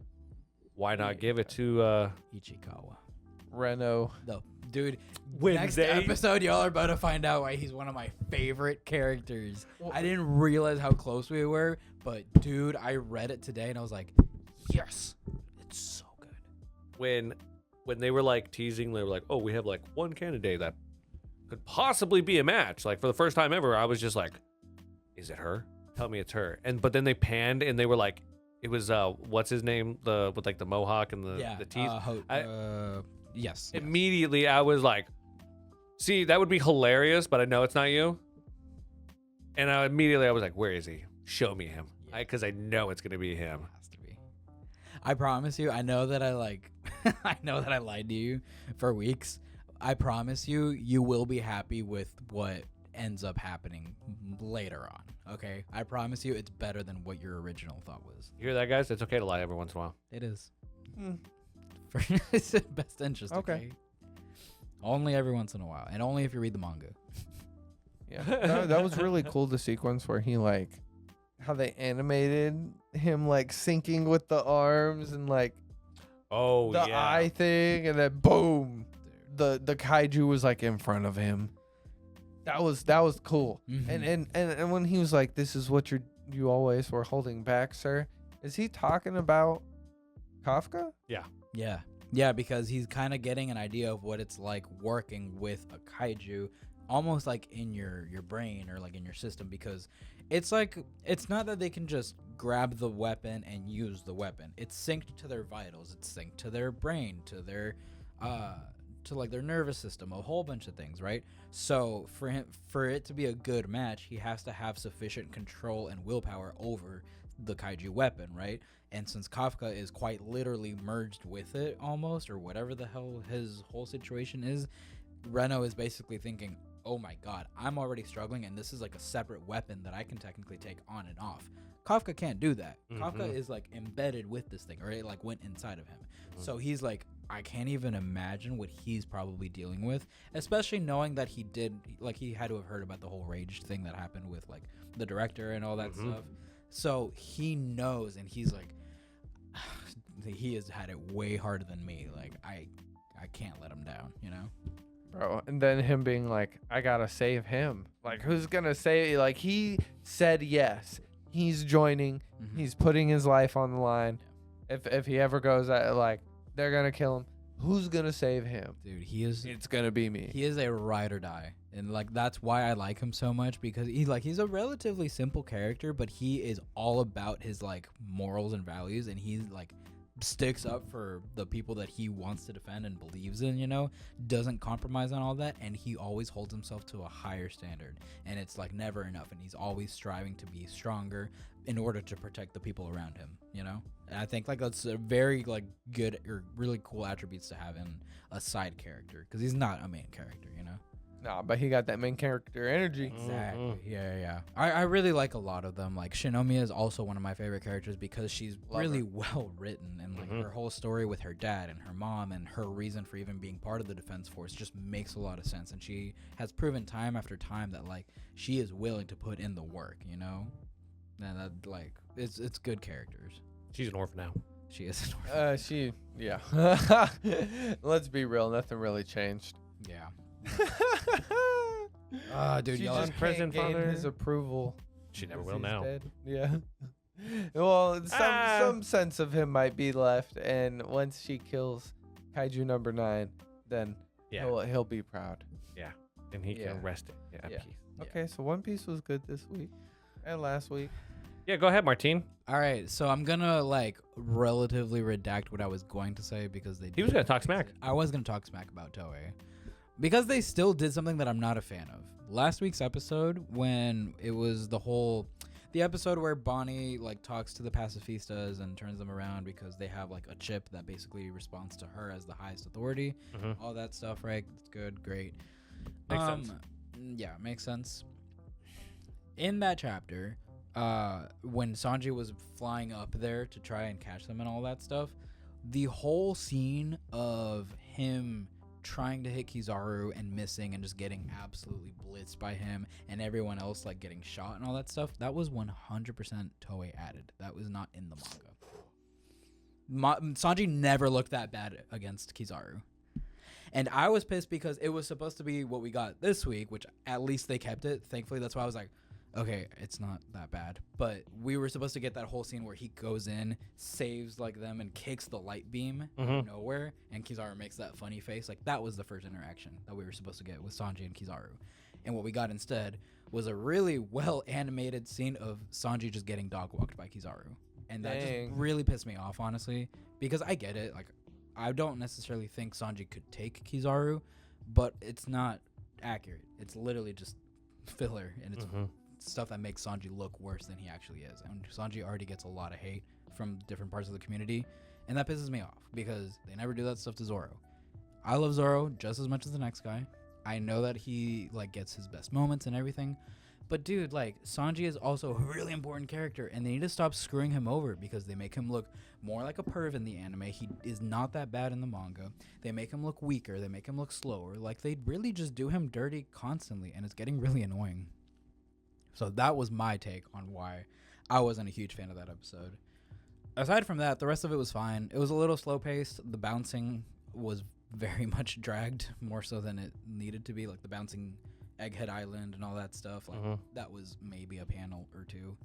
S1: why not give it to
S3: Ichikawa.
S2: Reno.
S3: No, dude.
S1: Wednesday?
S3: Next episode, y'all are about to find out why he's one of my favorite characters.
S2: Well-
S3: I didn't realize how close we were, but dude, I read it today and I was like, yes, it's so good.
S1: when they were like teasing, they were like, oh, we have like one candidate that could possibly be a match. Like for the first time ever, I was just like, is it her? Tell me it's her. But then they panned and they were like, it was what's his name, the with like the mohawk and the teeth.
S3: Yes.
S1: Immediately I was like, see, that would be hilarious, but I know it's not you. And immediately I was like, where is he? Show me him.
S3: Yeah.
S1: Because I know it's gonna be him.
S3: Has to be. I promise you, I know that I like I know that I lied to you for weeks. I promise you, you will be happy with what ends up happening later on. Okay? I promise you it's better than what your original thought was.
S1: You hear that, guys? It's okay to lie every once in a while.
S3: It is.
S2: Hmm.
S3: For it's in best interest,
S2: Okay.
S3: okay? Only every once in a while. And only if you read the manga.
S2: Yeah, that was really cool. The sequence where he like, how they animated him like sinking with the arms and like
S1: Oh
S2: the
S1: yeah.
S2: eye thing, and then boom, the kaiju was like in front of him. That was cool.
S3: Mhm.
S2: And when he was like, "This is what you always were holding back, sir," is he talking about Kafka?
S3: Yeah. Yeah, because he's kind of getting an idea of what it's like working with a kaiju almost like in your brain or like in your system, because it's like it's not that they can just grab the weapon and use the weapon. It's synced to their vitals, it's synced to their brain, to their to like their nervous system, a whole bunch of things, right? So for it to be a good match, he has to have sufficient control and willpower over the kaiju weapon, right? And since Kafka is quite literally merged with it almost, or whatever the hell his whole situation is, Reno is basically thinking, oh my god, I'm already struggling and this is like a separate weapon that I can technically take on and off. Kafka can't do that. Kafka is like embedded with this thing, or it like went inside of him. So he's like, I can't even imagine what he's probably dealing with, especially knowing that he had to have heard about the whole rage thing that happened with like the director and all that stuff. So he knows, and he's like, he has had it way harder than me. Like I can't let him down, you know?
S2: Bro, and then him being like, I gotta save him. Like, who's gonna say? Like, he said yes. He's joining.
S3: Mhm.
S2: He's putting his life on the line. If he ever goes, like, they're gonna kill him. Who's gonna save him?
S3: Dude, he's
S2: gonna be me.
S3: He is a ride or die, and like that's why I like him so much, because he's a relatively simple character, but he is all about his like morals and values, and he's like sticks up for the people that he wants to defend and believes in, you know, doesn't compromise on all that, and he always holds himself to a higher standard, and it's like never enough, and he's always striving to be stronger in order to protect the people around him, you know. And I think like that's a very like good or really cool attributes to have in a side character, because he's not a main character, you know.
S2: Nah, but he got that main character energy.
S3: Exactly. Yeah. I really like a lot of them. Like Shinomiya is also one of my favorite characters because she's
S2: Love
S3: really
S2: her.
S3: well written, and like her whole story with her dad and her mom and her reason for even being part of the defense force just makes a lot of sense. And she has proven time after time that like she is willing to put in the work, you know. And that like it's good characters.
S1: She's an orphan now.
S3: She is an orphan.
S2: Yeah. Let's be real. Nothing really changed.
S3: Yeah. Dude,
S2: she
S3: y'all
S2: just
S1: in prison,
S2: can't gain
S1: father.
S2: his approval.
S1: She never
S2: 'cause
S1: will
S2: he's
S1: now.
S2: dead. Yeah. Well,
S1: Ah.
S2: some sense of him might be left, and once she kills Kaiju number 9, then
S1: Yeah.
S2: he'll be proud.
S1: And he
S2: Yeah.
S1: can rest it. Yeah.
S2: Yeah.
S1: Peace.
S2: Okay, so One Piece was good this week and last week.
S1: Yeah, go ahead, Martine.
S3: All right, so I'm gonna like relatively redact what I was going to say because they.
S1: He was gonna talk smack.
S3: I was gonna talk smack about Toei because they still did something that I'm not a fan of. Last week's episode, when it was the episode where Bonnie like talks to the pacifistas and turns them around because they have like a chip that basically responds to her as the highest authority.
S1: Mhm.
S3: All that stuff, right? It's good, great.
S1: Makes sense.
S3: Yeah, makes sense. In that chapter, when Sanji was flying up there to try and catch them and all that stuff, the whole scene of him trying to hit Kizaru and missing and just getting absolutely blitzed by him and everyone else like getting shot and all that stuff, that was 100% Toei added. That was not in the manga. Sanji never looked that bad against Kizaru. And I was pissed because it was supposed to be what we got this week, which at least they kept it. Thankfully, that's why I was like, okay, it's not that bad. But we were supposed to get that whole scene where he goes in, saves like them, and kicks the light beam out of nowhere, and Kizaru makes that funny face. Like, that was the first interaction that we were supposed to get with Sanji and Kizaru. And what we got instead was a really well animated scene of Sanji just getting dog walked by Kizaru. And that just really pissed me off, honestly, because I get it. Like, I don't necessarily think Sanji could take Kizaru, but it's not accurate. It's literally just filler, and it's stuff that makes Sanji look worse than he actually is. And Sanji already gets a lot of hate from different parts of the community, and that pisses me off because they never do that stuff to Zoro. I love Zoro just as much as the next guy. I know that he like gets his best moments and everything, but dude, like, Sanji is also a really important character, and they need to stop screwing him over because they make him look more like a perv in the anime. He is not that bad in the manga. They make him look weaker. They make him look slower. Like, they really just do him dirty constantly, and it's getting really annoying. So that was my take on why I wasn't a huge fan of that episode. Aside from that, the rest of it was fine. It was a little slow-paced. The bouncing was very much dragged, more so than it needed to be, like the bouncing Egghead Island and all that stuff. Like, that was maybe a panel or two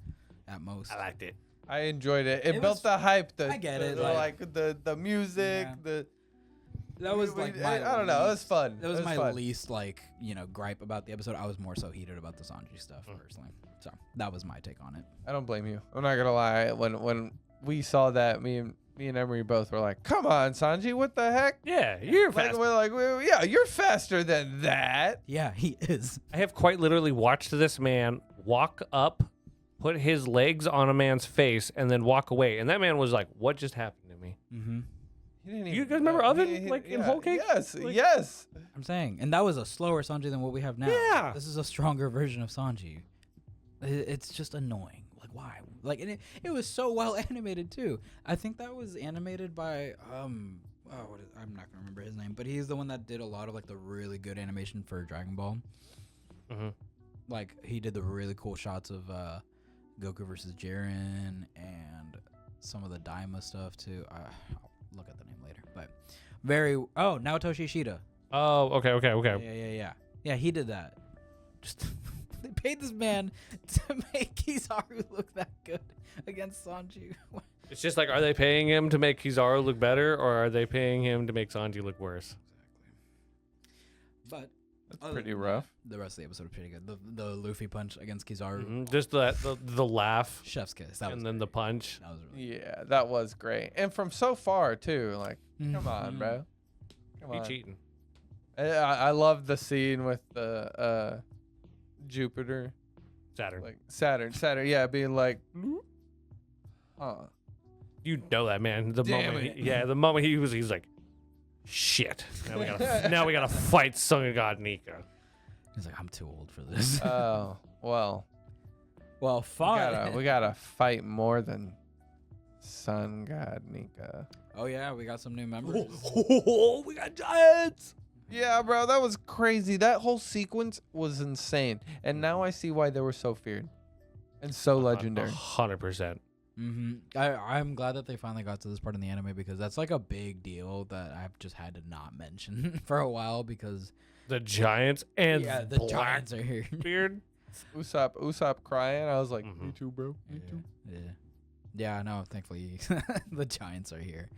S3: at most.
S1: I liked it.
S2: I enjoyed it. It built the hype.
S3: I get it.
S2: Like the music.
S3: Yeah. That was like my
S2: I don't know. It was fun.
S3: That was my least like, gripe about the episode. I was more so heated about the Sanji stuff personally. So that was my take on it.
S2: I don't blame you. I'm not gonna lie. When we saw that, me and Emery both were like, "Come on, Sanji, what the heck?"
S1: Yeah, you're fast.
S2: We're like, yeah, you're faster than that.
S3: Yeah, he is.
S1: I have quite literally watched this man walk up, put his legs on a man's face, and then walk away. And that man was like, "What just happened to me?"
S3: Mm-hmm.
S1: You guys remember Oven, in Whole Cake?
S2: Yes,
S1: like,
S2: yes.
S3: I'm saying, and that was a slower Sanji than what we have now.
S1: Yeah.
S3: This is a stronger version of Sanji. It's just annoying. Like, why? Like, and it was so well animated too. I think that was animated by I'm not gonna remember his name, but he's the one that did a lot of like the really good animation for Dragon Ball. Like, he did the really cool shots of Goku versus Jiren and some of the Daima stuff too. I'll look at the name later, but Naoto Shishida.
S1: Oh, okay.
S3: Yeah, he did that. Just they paid this man to make Kizaru look that good against Sanji.
S1: It's just like, are they paying him to make Kizaru look better, or are they paying him to make Sanji look worse?
S3: But
S2: that's pretty rough.
S3: The rest of the episode was pretty good. The Luffy punch against Kizaru.
S1: Just the laugh,
S3: chef's kiss,
S1: and then the punch.
S3: That was really
S2: yeah, that was great. And from so far too, like, come on, bro. Come on.
S1: Cheating.
S2: I love the scene with the Jupiter,
S1: Saturn.
S2: like Saturn, yeah, being like, huh.
S1: You know that, man. The
S2: Damn
S1: moment,
S2: it.
S1: the moment he's like, shit. Now we gotta fight Sun God Nika.
S3: He's like, I'm too old for this.
S2: Oh well.
S3: Well, fine.
S2: We gotta fight more than Sun God Nika.
S3: Oh yeah, we got some new members.
S1: We got giants.
S2: Yeah, bro, that was crazy. That whole sequence was insane, and now I see why they were so feared and so legendary.
S1: 100%.
S3: I'm glad that they finally got to this part in the anime, because that's like a big deal that I've just had to not mention for a while, because
S1: The giants and
S3: the giants are here.
S1: Beard.
S2: Usopp crying. I was like, me too, bro. Me too.
S3: Yeah, no, thankfully the giants are here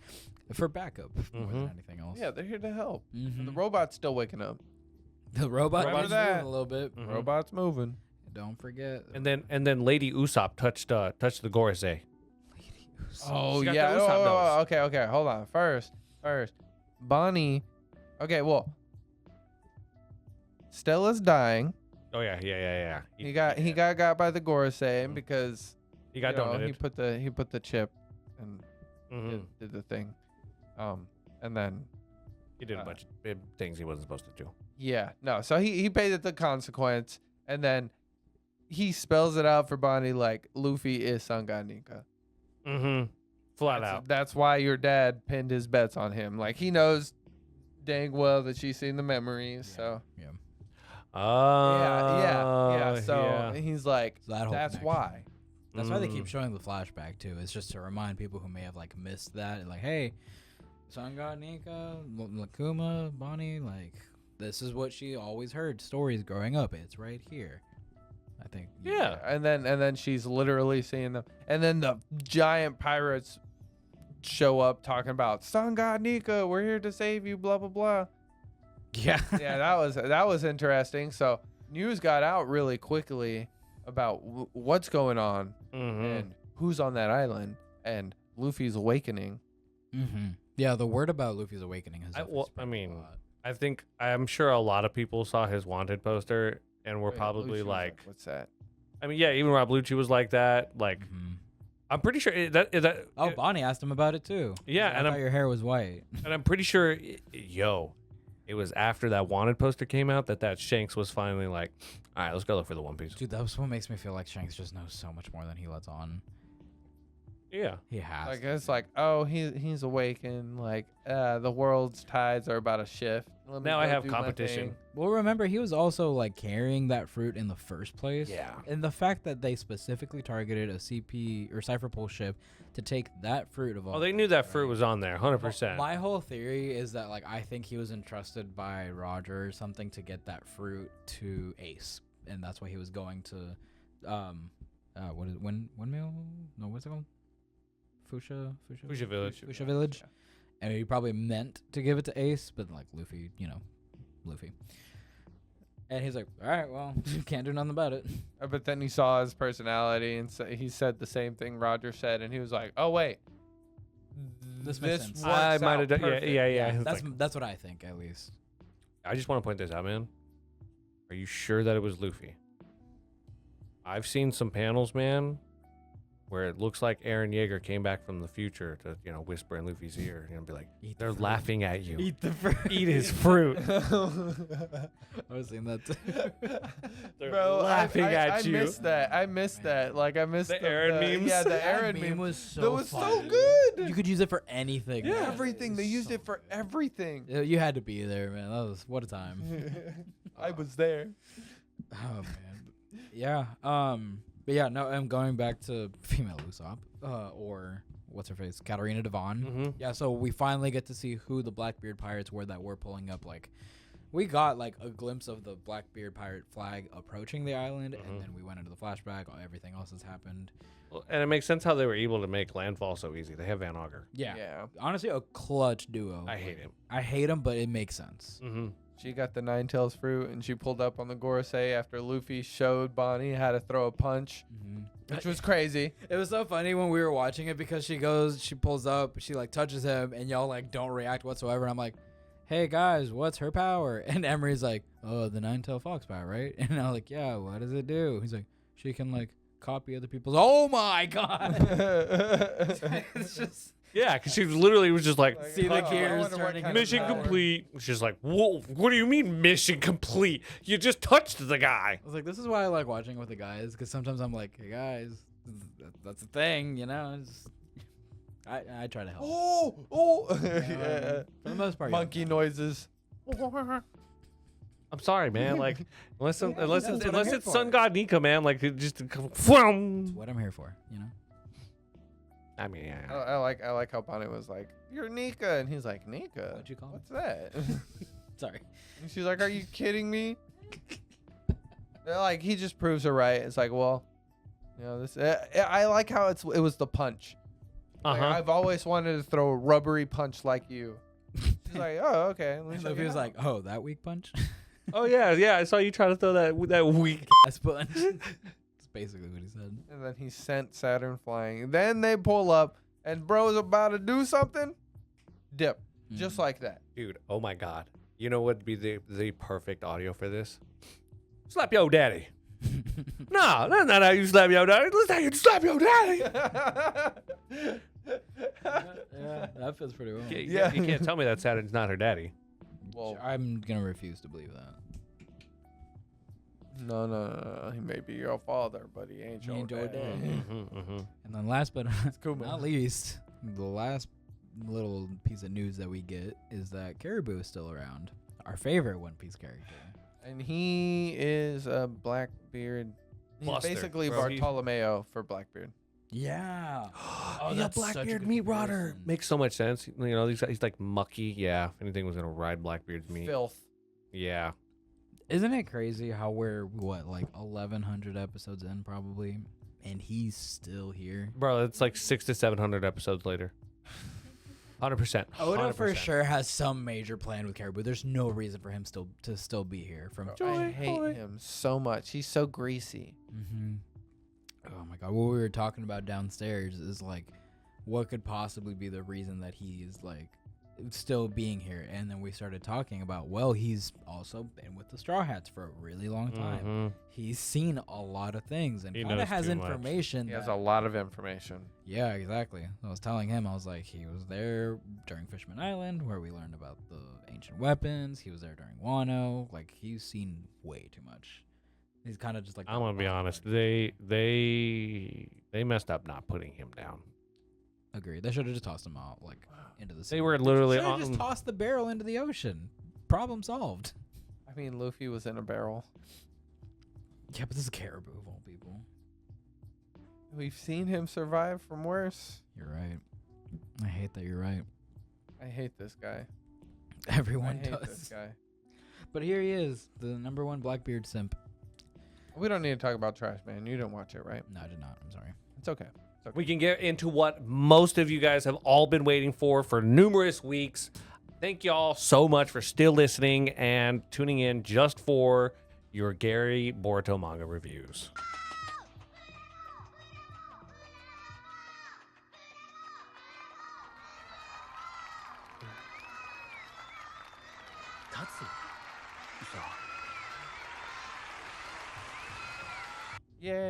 S3: for backup more than anything else.
S2: Yeah, they're here to help. The robot's still waking up.
S3: The robot's
S2: Remember
S3: moving
S2: that?
S3: a little bit.
S2: Robot's moving.
S3: Don't forget.
S1: And then Lady Usopp touched the Gorosei.
S2: Oh
S1: She got
S2: yeah.
S1: the Usopp nose.
S2: Okay. Hold on. First, Bonnie. Okay, well, Stella's dying.
S1: Oh yeah.
S2: He got by the Gorosei because
S1: He got donated.
S2: He put the chip and did the thing. And then
S1: He did a bunch of things he wasn't supposed to do.
S2: yeah, no. So he paid it the consequence, and then he spells it out for Bonnie like Luffy is Sanganika.
S1: Flat out.
S2: That's why your dad pinned his bets on him. Like, he knows dang well that she's seen the memories. So
S3: Yeah.
S2: yeah. So
S1: yeah.
S2: he's like,
S3: So that whole
S2: that's
S3: connection.
S2: why.
S3: That's why they keep showing the flashback too. It's just to remind people who may have like missed that, like, hey, Sanga, Nika, Lakuma, Bonnie, like this is what she always heard stories growing up. It's right here. I think.
S1: Yeah.
S2: And then she's literally seeing them. And then the giant pirates show up talking about Sun God Nika, we're here to save you, blah blah blah.
S3: Yeah.
S2: Yeah, that was interesting. So news got out really quickly about what's going on and who's on that island and Luffy's awakening.
S3: Yeah, the word about Luffy's awakening has.
S1: I'm sure a lot of people saw his wanted poster and were
S2: Wait,
S1: probably
S2: Lucci was
S1: like,
S2: what's that?
S1: I mean, yeah, even Rob Lucci was like that. Like, I'm pretty sure that.
S3: Oh, Bonnie asked him about it too.
S1: Yeah,
S3: I thought your hair was white.
S1: And I'm pretty sure, it was after that wanted poster came out that Shanks was finally like, all right, let's go look for the One Piece.
S3: Dude, that's what makes me feel like Shanks just knows so much more than he lets on.
S1: Yeah,
S3: he has.
S2: Like it's like, oh, he's awakened. Like the world's tides are about to shift.
S1: Now I have competition.
S3: Well, remember he was also like carrying that fruit in the first place.
S1: Yeah.
S3: And the fact that they specifically targeted a CP or Cypher Pole ship to take that fruit of all.
S1: Oh, they knew that fruit was on there, 100%.
S3: My whole theory is that like I think he was entrusted by Roger or something to get that fruit to Ace, and that's why he was going to, what is it? Windmill? No, what's it called? Fuchsia
S1: Village.
S3: Fuchsia Village.
S1: Yeah.
S3: And he probably meant to give it to Ace, but like Luffy. And he's like, all right, well, can't do nothing about it.
S2: But then he saw his personality and he said the same thing Roger said, and he was like, oh wait,
S3: This makes sense.
S1: I might have done.
S2: perfect.
S1: Yeah.
S3: That's what I think at least.
S1: I just want to point this out, man. Are you sure that it was Luffy? I've seen some panels, man, where it looks like Eren Yeager came back from the future to, whisper in Luffy's ear and be like, they're laughing at you.
S3: Eat the fruit.
S1: Eat his fruit.
S3: I was saying that too.
S1: They're
S2: Bro,
S1: laughing at
S2: I
S1: you.
S2: missed that. I missed that. Like I missed
S1: The Eren memes?
S2: Yeah, the
S3: That
S2: Eren meme
S3: was so
S2: That was
S3: funny.
S2: so good.
S3: You could use it for anything.
S1: Yeah.
S3: man.
S2: Everything. They used
S3: So
S2: it for everything.
S3: funny. You had to be there, man. That was what a time.
S2: I was there.
S3: Oh man. Yeah. But yeah, no, I'm going back to female Usopp, or what's her face, Katarina Devon. Yeah, so we finally get to see who the Blackbeard pirates were that were pulling up. Like, we got like a glimpse of the Blackbeard pirate flag approaching the island, and then we went into the flashback. Everything else has happened.
S1: Well, and it makes sense how they were able to make landfall so easy. They have Van Augur.
S3: Yeah. Honestly, a clutch duo.
S1: I hate him.
S3: I hate him, but it makes sense.
S2: She got the Nine Tails fruit, and she pulled up on the Gorosei after Luffy showed Bonnie how to throw a punch, which was crazy.
S3: It was so funny when we were watching it because she pulls up, she like touches him, and y'all like don't react whatsoever. And I'm like, hey guys, what's her power? And Emery's like, oh, the Nine-Tailed Fox power, right? And I'm like, yeah, what does it do? He's like, she can like copy other people's. Oh my god! It's just.
S1: Yeah, because she literally was just like,
S3: See the gears turning.
S1: mission complete. She's like, whoa, what do you mean mission complete? You just touched the guy.
S3: I was like, this is why I like watching with the guys, because sometimes I'm like, hey guys, that's a thing, It's I try to help.
S2: Yeah.
S3: For the most part,
S2: Monkey noises.
S1: I'm sorry, man. Like, unless
S3: that's what I'm here
S1: it's
S3: for.
S1: Sun God Nika, man. Like, it just.
S3: That's what I'm here for,
S1: I mean, yeah.
S2: I like how Bonnie was like, "You're Nika," and he's like, "Nika?
S3: What'd you call
S2: What's that?"
S3: Sorry.
S2: And she's like, "Are you kidding me?" Like he just proves her right. It's like, well, this. I like how it was the punch. Like, I've always wanted to throw a rubbery punch like you. She's like, oh, okay.
S3: And Luffy was like, oh, that weak punch?
S1: Oh yeah. I saw you try to throw that weak.
S3: Ass punch. That's basically what he said.
S2: And then he sent Saturn flying. Then they pull up, and bro's about to do something. Dip, just like that.
S1: Dude, oh my god. You know what would be the perfect audio for this? Slap yo daddy. No, that's not how you slap yo daddy. That's how you slap yo daddy.
S3: Yeah, that feels pretty well.
S1: You can't tell me that Saturn's not her daddy.
S2: Well,
S3: I'm going to refuse to believe that.
S2: No. He may be your father, but he ain't your dad.
S3: And then last but not least, the last little piece of news that we get is that Caribou is still around. Our favorite One Piece character.
S2: And he is a Blackbeard. He's
S1: Buster,
S2: basically
S1: bro. He-
S2: Bartolomeo for Blackbeard.
S3: Yeah.
S1: Oh,
S3: that's such a
S1: Blackbeard
S3: good
S1: meat rotter
S3: comparison.
S1: makes so much sense. You know, he's like mucky. Yeah, if anything was gonna ride Blackbeard's meat.
S2: Filth.
S1: Yeah,
S3: Isn't it crazy how we're what, like 1,100 episodes in probably, and he's still here?
S1: bro, it's like 600 to 700 episodes later. 100%.
S3: Oda for
S1: 100%.
S3: sure has some major plan with Caribou. There's no reason for him to still be here. From
S2: I hate him so much. He's so greasy.
S3: Mm-hmm. Oh my god, what we were talking about downstairs is like, what could possibly be the reason that he's like still being here? And then we started talking about, well, he's also been with the Straw Hats for a really long time.
S1: Mhm.
S3: He's seen a lot of things and
S1: He
S3: kind
S1: knows
S3: of has
S1: too much.
S3: information.
S2: He has
S3: that-
S2: a lot of information.
S3: Yeah, exactly. I was telling him, I was like, he was there during Fishman Island where we learned about the ancient weapons. He was there during Wano. Like, he's seen way too much. He's kind of just like.
S1: I'm gonna be honest. They messed up not putting him down.
S3: Agreed. They should have just tossed him out, like, into the sea.
S1: They were literally
S3: Should have
S1: on.
S3: just tossed the barrel into the ocean. Problem solved.
S2: I mean, Luffy was in a barrel.
S3: Yeah, but this is Caribou of all people.
S2: We've seen him survive from worse.
S3: You're right. I hate that you're right.
S2: I hate this guy.
S3: Everyone
S2: I hate
S3: does.
S2: this guy.
S3: But here he is, the #1 Blackbeard simp.
S2: We don't need to talk about Trash Man. You didn't watch it, right?
S3: No, I did not. I'm sorry.
S2: It's okay.
S1: We can get into what most of you guys have all been waiting for numerous weeks. Thank y'all so much for still listening and tuning in just for your Gary Boruto manga reviews.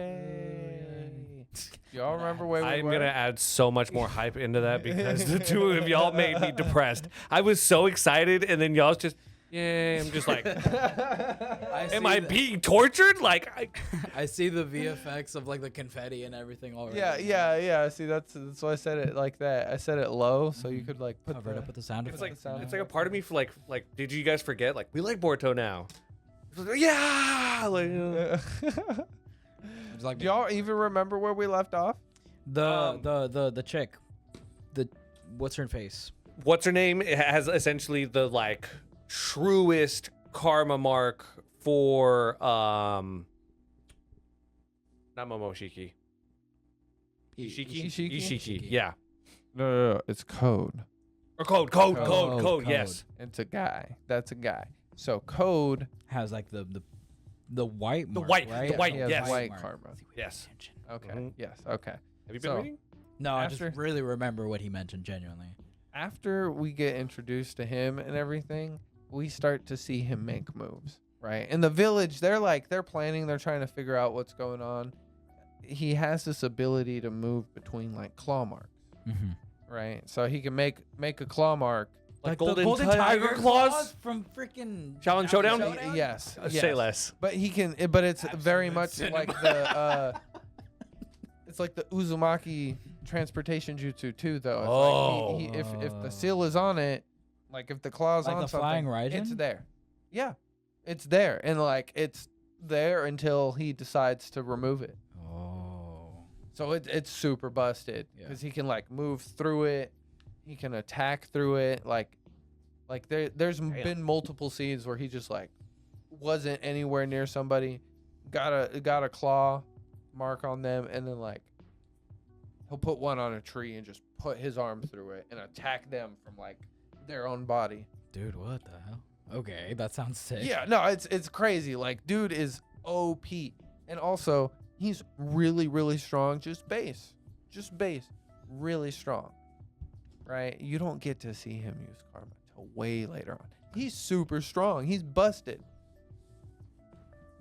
S2: Yay! Y'all remember where we
S1: I'm
S2: were?
S1: going to add so much more hype into that because the two of y'all made me depressed. I was so excited, and then y'all's just, yeah, I'm just like, am I being tortured? Like,
S3: I see the VFX of like the confetti and everything already.
S2: Yeah. See, that's why I said it like that. I said it low so you could like put
S3: Cover it
S2: the-
S3: up with the sound
S1: it's
S3: effects.
S1: like a part of me for like, did you guys forget? Like, we like Boruto now. It's like, yeah! Like,
S3: It's like
S2: Do y'all even remember where we left off?
S3: the chick, what's her face?
S1: what's her name? It has essentially the like truest karma mark for not Momoshiki. Ishiki?
S2: Ishiki?
S1: Ishiki. Yeah.
S2: No, it's Code.
S1: Or Code.
S3: Code.
S1: Yes.
S2: It's a guy. That's a guy. So Code.
S3: Has like the white
S1: The
S3: mark,
S1: white-
S3: right?
S1: the white,
S2: he has
S1: yes.
S2: white
S3: mark.
S2: karma.
S3: See, we
S1: Yes.
S3: paid attention.
S2: Okay.
S1: Mhm.
S2: Yes. Okay.
S1: Have you been
S2: So-
S1: reading?
S3: No, I
S2: After-
S3: just really remember what he mentioned genuinely.
S2: After we get introduced to him and everything, we start to see him make moves, right? In the village, they're planning, they're trying to figure out what's going on. He has this ability to move between like claw marks,
S3: Mm-hmm.
S2: right? So he can make a claw mark.
S1: Like
S3: the
S1: Golden Tiger Claws?
S3: from freaking
S1: Challenge Showdown?
S2: Yes,
S1: Say
S2: yes.
S1: less.
S2: But he can, but it's very
S3: Absolute
S2: much
S3: cinema.
S2: like the it's like the Uzumaki transportation jutsu too, though. It's like if the seal is on it, like if the claw's
S3: Like
S2: on
S3: the
S2: something,
S3: flying Raijin?
S2: it's there. Yeah, it's there, and like it's there until he decides to remove it.
S3: Oh.
S2: So it's super busted
S3: Yeah.
S2: because he can like move through it, he can attack through it. Like there's been multiple scenes where he just like wasn't anywhere near somebody, got a claw mark on them, and then like he'll put one on a tree and just put his arm through it and attack them from like their own body.
S3: Dude, what the hell? Okay, that sounds sick.
S2: Yeah, no, it's crazy. Like dude is OP, and also he's really strong. Just base, really strong. Right? You don't get to see him use karma till way later on. He's super strong. He's busted.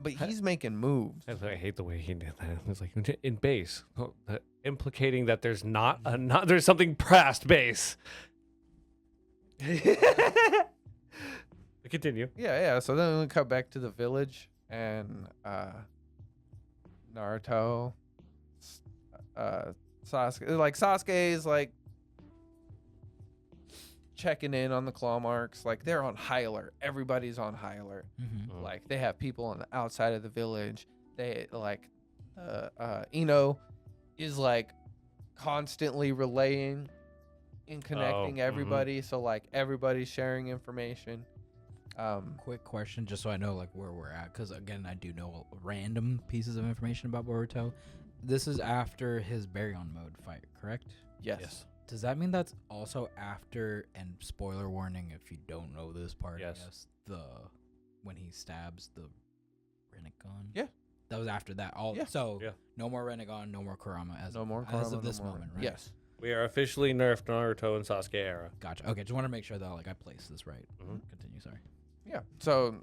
S2: But he's making moves.
S1: I hate the way he did that. It's like in base, implicating that there's there's something past base. Continue.
S2: Yeah. So then we cut back to the village and Naruto, Sasuke. Like Sasuke is like checking in on the claw marks. Like they're on high alert. Everybody's on high alert.
S3: Mm-hmm.
S2: Like they have people on the outside of the village. They like Ino is like constantly relaying and connecting everybody. So like everybody's sharing information.
S3: Quick question, just so I know like where we're at, because again, I do know random pieces of information about Boruto. This is after his Baryon mode fight, correct?
S2: Yes.
S3: Does that mean that's also after, and spoiler warning if you don't know this part,
S1: Yes.
S3: I guess, when he stabs the Rinnegan?
S2: Yeah.
S3: That was after that.
S2: Yeah.
S3: So
S1: Yeah.
S3: no more Rinnegan, no more Kurama as
S2: No more
S3: as
S2: Kurama,
S3: of this
S2: no more
S3: moment,
S2: Rinnegan.
S3: right?
S2: Yes.
S1: We are officially nerfed Naruto and Sasuke era.
S3: Gotcha. Okay, just want to make sure that like I placed this right.
S1: Mhm.
S3: Continue, sorry.
S2: Yeah. So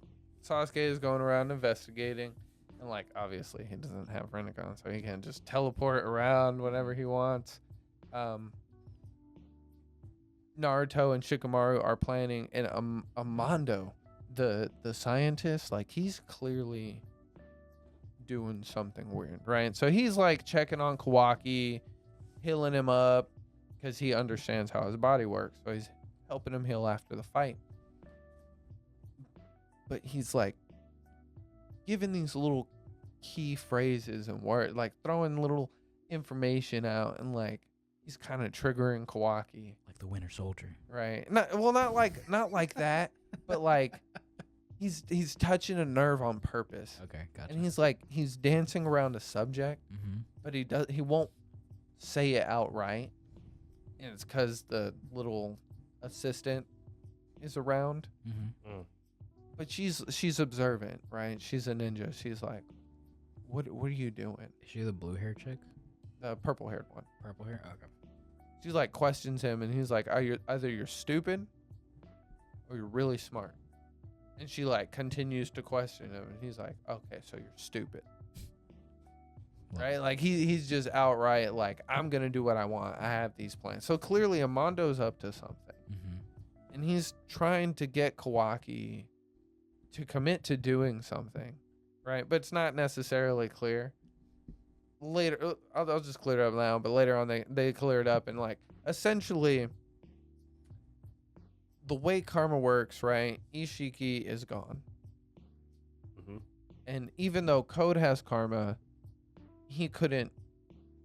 S2: Sasuke is going around investigating, and like obviously he doesn't have Rinnegan, so he can just teleport around whenever he wants. Naruto and Shikamaru are planning, and Amando, the scientist, like he's clearly doing something weird, right? So he's like checking on Kawaki, healing him up because he understands how his body works. So he's helping him heal after the fight. But he's like giving these little key phrases and words, like throwing little information out, and like he's kind of triggering Kawaki,
S3: Like the Winter Soldier.
S2: right? Not like that, but like he's touching a nerve on purpose.
S3: Okay, gotcha.
S2: And he's dancing around a subject,
S3: Mm-hmm.
S2: but he won't say it outright, and it's because the little assistant is around.
S3: Mm-hmm.
S2: But she's observant, right? She's a ninja. She's like, what are you doing?
S3: Is she the blue hair chick?
S2: The purple haired one.
S3: Purple hair? Okay.
S2: She like questions him, and he's like, either you're stupid or you're really smart. And she like continues to question him, and he's like, okay, so you're stupid. Right? Like he's just outright like, I'm gonna do what I want. I have these plans. So clearly Amando's up to something.
S3: Mm-hmm.
S2: And he's trying to get Kawaki to commit to doing something. Right? But it's not necessarily clear. Later I'll just clear it up now, but later on they clear it up, and like essentially the way karma works, right? Ishiki is gone.
S1: Mm-hmm.
S2: And even though Code has karma, he couldn't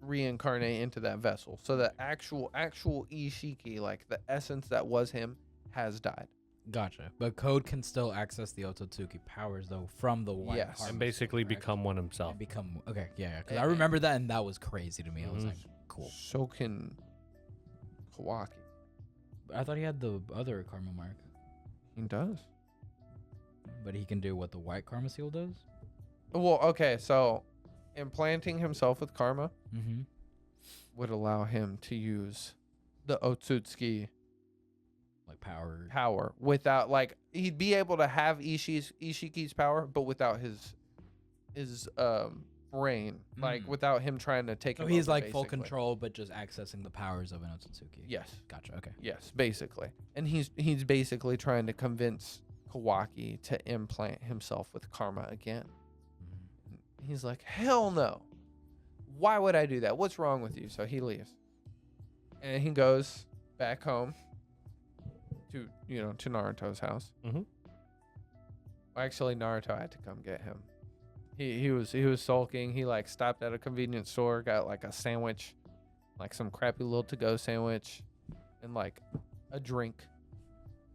S2: reincarnate into that vessel. So the actual Ishiki, like the essence that was him, has died.
S3: Gotcha. But Code can still access the Otsutsuki powers though from the white
S2: Yes.
S3: Karma
S1: And basically
S3: Seal, correct?
S1: become one himself.
S3: And become okay, yeah. Because I remember that, and that was crazy to me. I was
S1: Mhm.
S3: like, cool.
S2: So can Kawaki.
S3: I thought he had the other Karma mark,
S2: He does.
S3: but he can do what the white Karma Seal does.
S2: Well, okay, so implanting himself with karma
S3: Mm-hmm.
S2: would allow him to use the Otsutsuki
S3: Like power.
S2: power without, like, he'd be able to have Ishiki's power, but without his brain, like without him trying to take
S3: So
S2: him
S3: he's
S2: over,
S3: like full
S2: basically.
S3: control, but just accessing the powers of an Otsutsuki.
S2: Yes.
S3: Gotcha. Okay.
S2: Yes, basically. And he's basically trying to convince Kawaki to implant himself with karma again.
S3: Mhm.
S2: He's like, hell no. Why would I do that? What's wrong with you? So he leaves. And he goes back home to Naruto's house.
S1: Mm-hmm.
S2: Actually, Naruto had to come get him. He was sulking. He like stopped at a convenience store, got like a sandwich, like some crappy little to-go sandwich, and like a drink.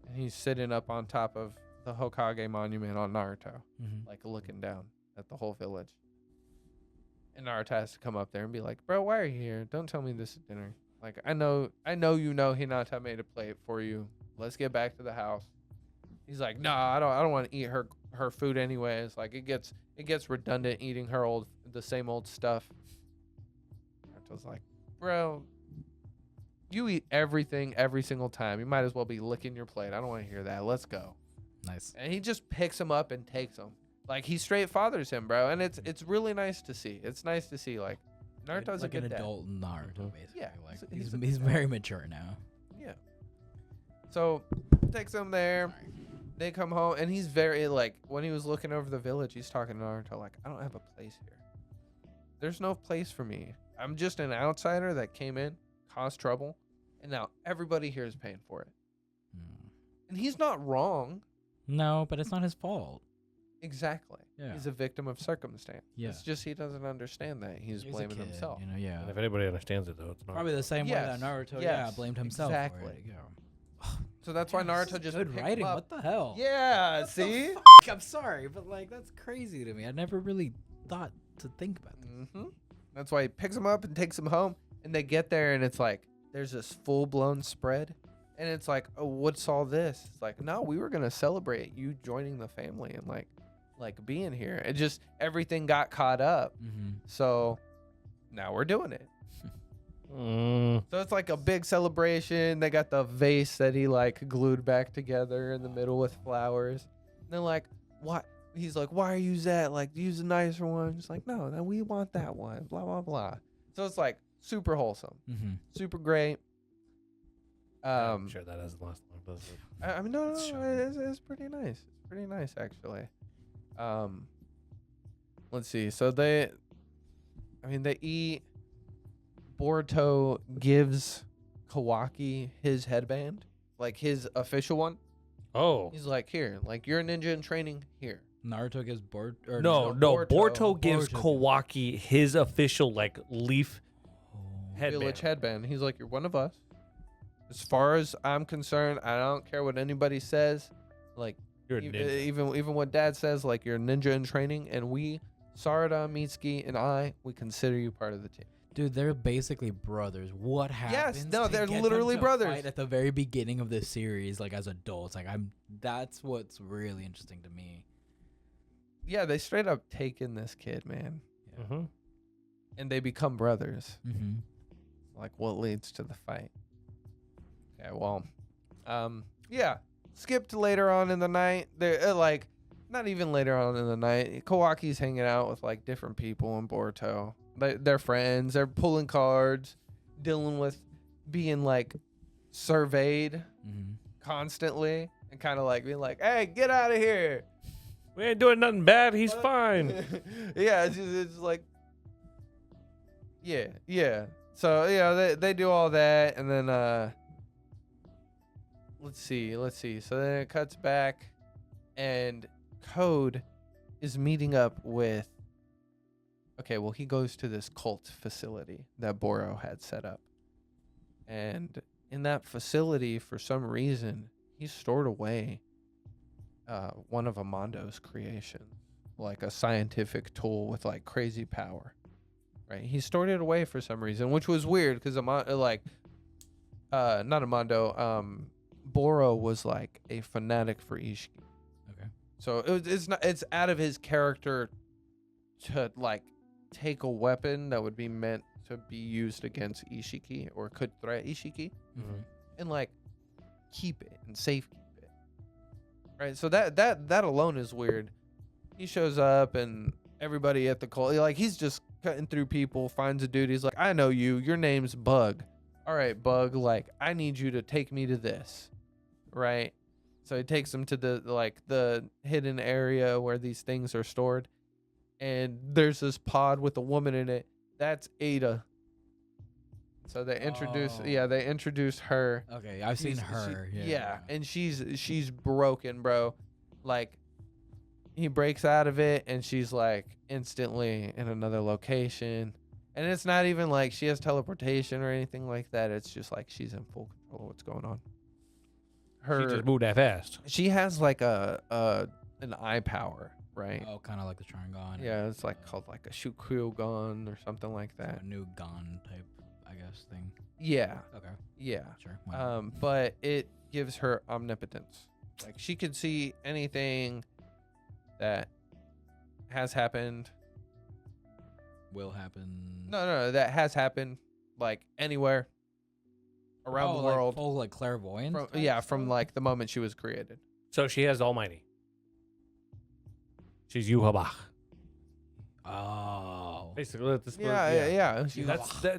S2: And he's sitting up on top of the Hokage monument on Naruto,
S3: Mm-hmm.
S2: like looking down at the whole village. And Naruto has to come up there and be like, "Bro, why are you here? Don't tell me this is dinner. Like, I know you know Hinata made a plate for you. Let's get back to the house." He's like, "Nah, I don't want to eat her food anyways. Like, it gets redundant eating the same old stuff." Naruto's like, "Bro, you eat everything every single time. You might as well be licking your plate. I don't want to hear that. Let's go."
S3: Nice.
S2: And he just picks him up and takes him. Like, he straight fathers him, bro. And it's really nice to see. It's nice to see, like, Naruto's
S3: like
S2: a good
S3: an
S2: dad.
S3: adult Naruto,
S1: Mhm.
S3: basically.
S2: Yeah,
S3: Like
S2: he's
S3: he's
S2: a-
S3: very mature now.
S2: Yeah. So takes him there. They come home, and he's very, like, when he was looking over the village, he's talking to Naruto like, "I don't have a place here. There's no place for me. I'm just an outsider that came in, caused trouble, and now everybody here is paying for it."
S3: Mm.
S2: And he's not wrong.
S3: No, but it's not his fault.
S2: Exactly.
S3: Yeah.
S2: He's a victim of circumstance.
S3: Yeah.
S2: It's just he doesn't understand that. He's
S3: a
S2: blaming
S3: kid,
S2: himself.
S3: You know, yeah.
S1: And if anybody understands it, though, it's not.
S3: Probably the same way that
S2: Yes,
S3: Naruto,
S2: yes,
S3: blamed himself
S2: exactly.
S3: for it. Yeah.
S2: So that's why
S3: Damn, this
S2: Naruto
S3: is
S2: just
S3: good
S2: picked him
S3: writing.
S2: up.
S3: What the hell?
S2: Yeah,
S3: What the
S2: see?
S3: fuck? I'm sorry, but like that's crazy to me. I never really thought to think about that.
S2: Mm-hmm. That's why he picks him up and takes him home. And they get there and it's like, there's this full blown spread. And it's like, oh, what's all this? It's like, no, we were going to celebrate you joining the family and like being here. It just, everything got caught up.
S3: Mm-hmm.
S2: So now we're doing it.
S1: Mm.
S2: So it's like a big celebration. They got the vase that he like glued back together in the middle with flowers. And they're like, what? He's like, why are you use that? Like, use a nicer one. It's like, no, we want that one. Blah, blah, blah. So it's like super wholesome,
S3: Mm-hmm.
S2: super great.
S1: I'm sure that doesn't last long, does it?
S2: I mean, no,
S3: Sure.
S2: it's pretty nice. It's pretty nice, actually. Let's see. So they eat. Boruto gives Kawaki his headband, like his official one.
S1: Oh.
S2: He's like, here, like you're a ninja in training. Here.
S3: Naruto gives bored. Or
S1: No,
S2: Boruto.
S1: Boruto gives
S3: Boruto.
S1: Kawaki his official, like, leaf headband.
S2: Village headband. He's like, you're one of us. As far as I'm concerned, I don't care what anybody says. Like,
S1: You're a ninja.
S2: even what Dad says, like you're a ninja in training, and we, Sarada, Mitsuki, and we consider you part of the team.
S3: Dude, they're basically brothers. What happens?
S2: no,
S3: to
S2: they're
S3: get them
S2: literally
S3: to
S2: brothers.
S3: fight at the very beginning of this series, like as adults, like that's what's really interesting to me.
S2: Yeah, they straight up take in this kid, man,
S1: Mm-hmm.
S2: and they become brothers.
S3: Mm-hmm.
S2: Like what leads to the fight. Okay, well, yeah. Skipped later on in the night. They're like, not even later on in the night. Kawaki's hanging out with like different people in Boruto. They're friends. They're pulling cards, dealing with being like surveyed
S3: Mm-hmm.
S2: constantly, and kind of like being like, "Hey, get out of here."
S1: We ain't doing nothing bad. He's fine.
S2: Yeah, it's like, yeah. So yeah, they do all that, and then let's see. So then it cuts back, and Code is meeting up with. Okay, well, he goes to this cult facility that Boro had set up, and in that facility, for some reason, he stored away one of Amondo's creations, like a scientific tool with like crazy power. Right, he stored it away for some reason, which was weird because not Amondo, Boro was like a fanatic for Ishiki.
S3: Okay.
S2: So it's out of his character to like take a weapon that would be meant to be used against Ishiki or could threat Ishiki
S3: Mm-hmm.
S2: and like keep it and safekeep it. Right, so that alone is weird. He shows up and everybody at the cult, like he's just cutting through people, finds a dude. He's like, I know you. Your name's Bug. All right, Bug. Like, I need you to take me to this. Right. So he takes him to the hidden area where these things are stored, and there's this pod with a woman in it. That's Ada. So they introduce her.
S3: Okay, I've seen her.
S2: Yeah, and she's broken, bro. Like, he breaks out of it and she's like instantly in another location, and it's not even like she has teleportation or anything like that. It's just like she's in full control of what's going on.
S1: She just moved that fast.
S2: She has like an eye power, right?
S3: Oh, kind of like the Sharingan.
S2: Yeah, it's like called like a Shukyugan or something like that.
S3: A new gun type, I guess, thing.
S2: Yeah,
S3: Okay,
S2: yeah.
S3: sure. why not?
S2: But it gives her omnipotence. Like she can see anything that has happened.
S3: Will happen.
S2: No, that has happened, like anywhere around the world.
S3: Full like clairvoyance.
S2: From like the moment she was created.
S1: So she has Almighty. She's Yuhabach.
S3: Oh.
S1: Basically,
S2: Yeah.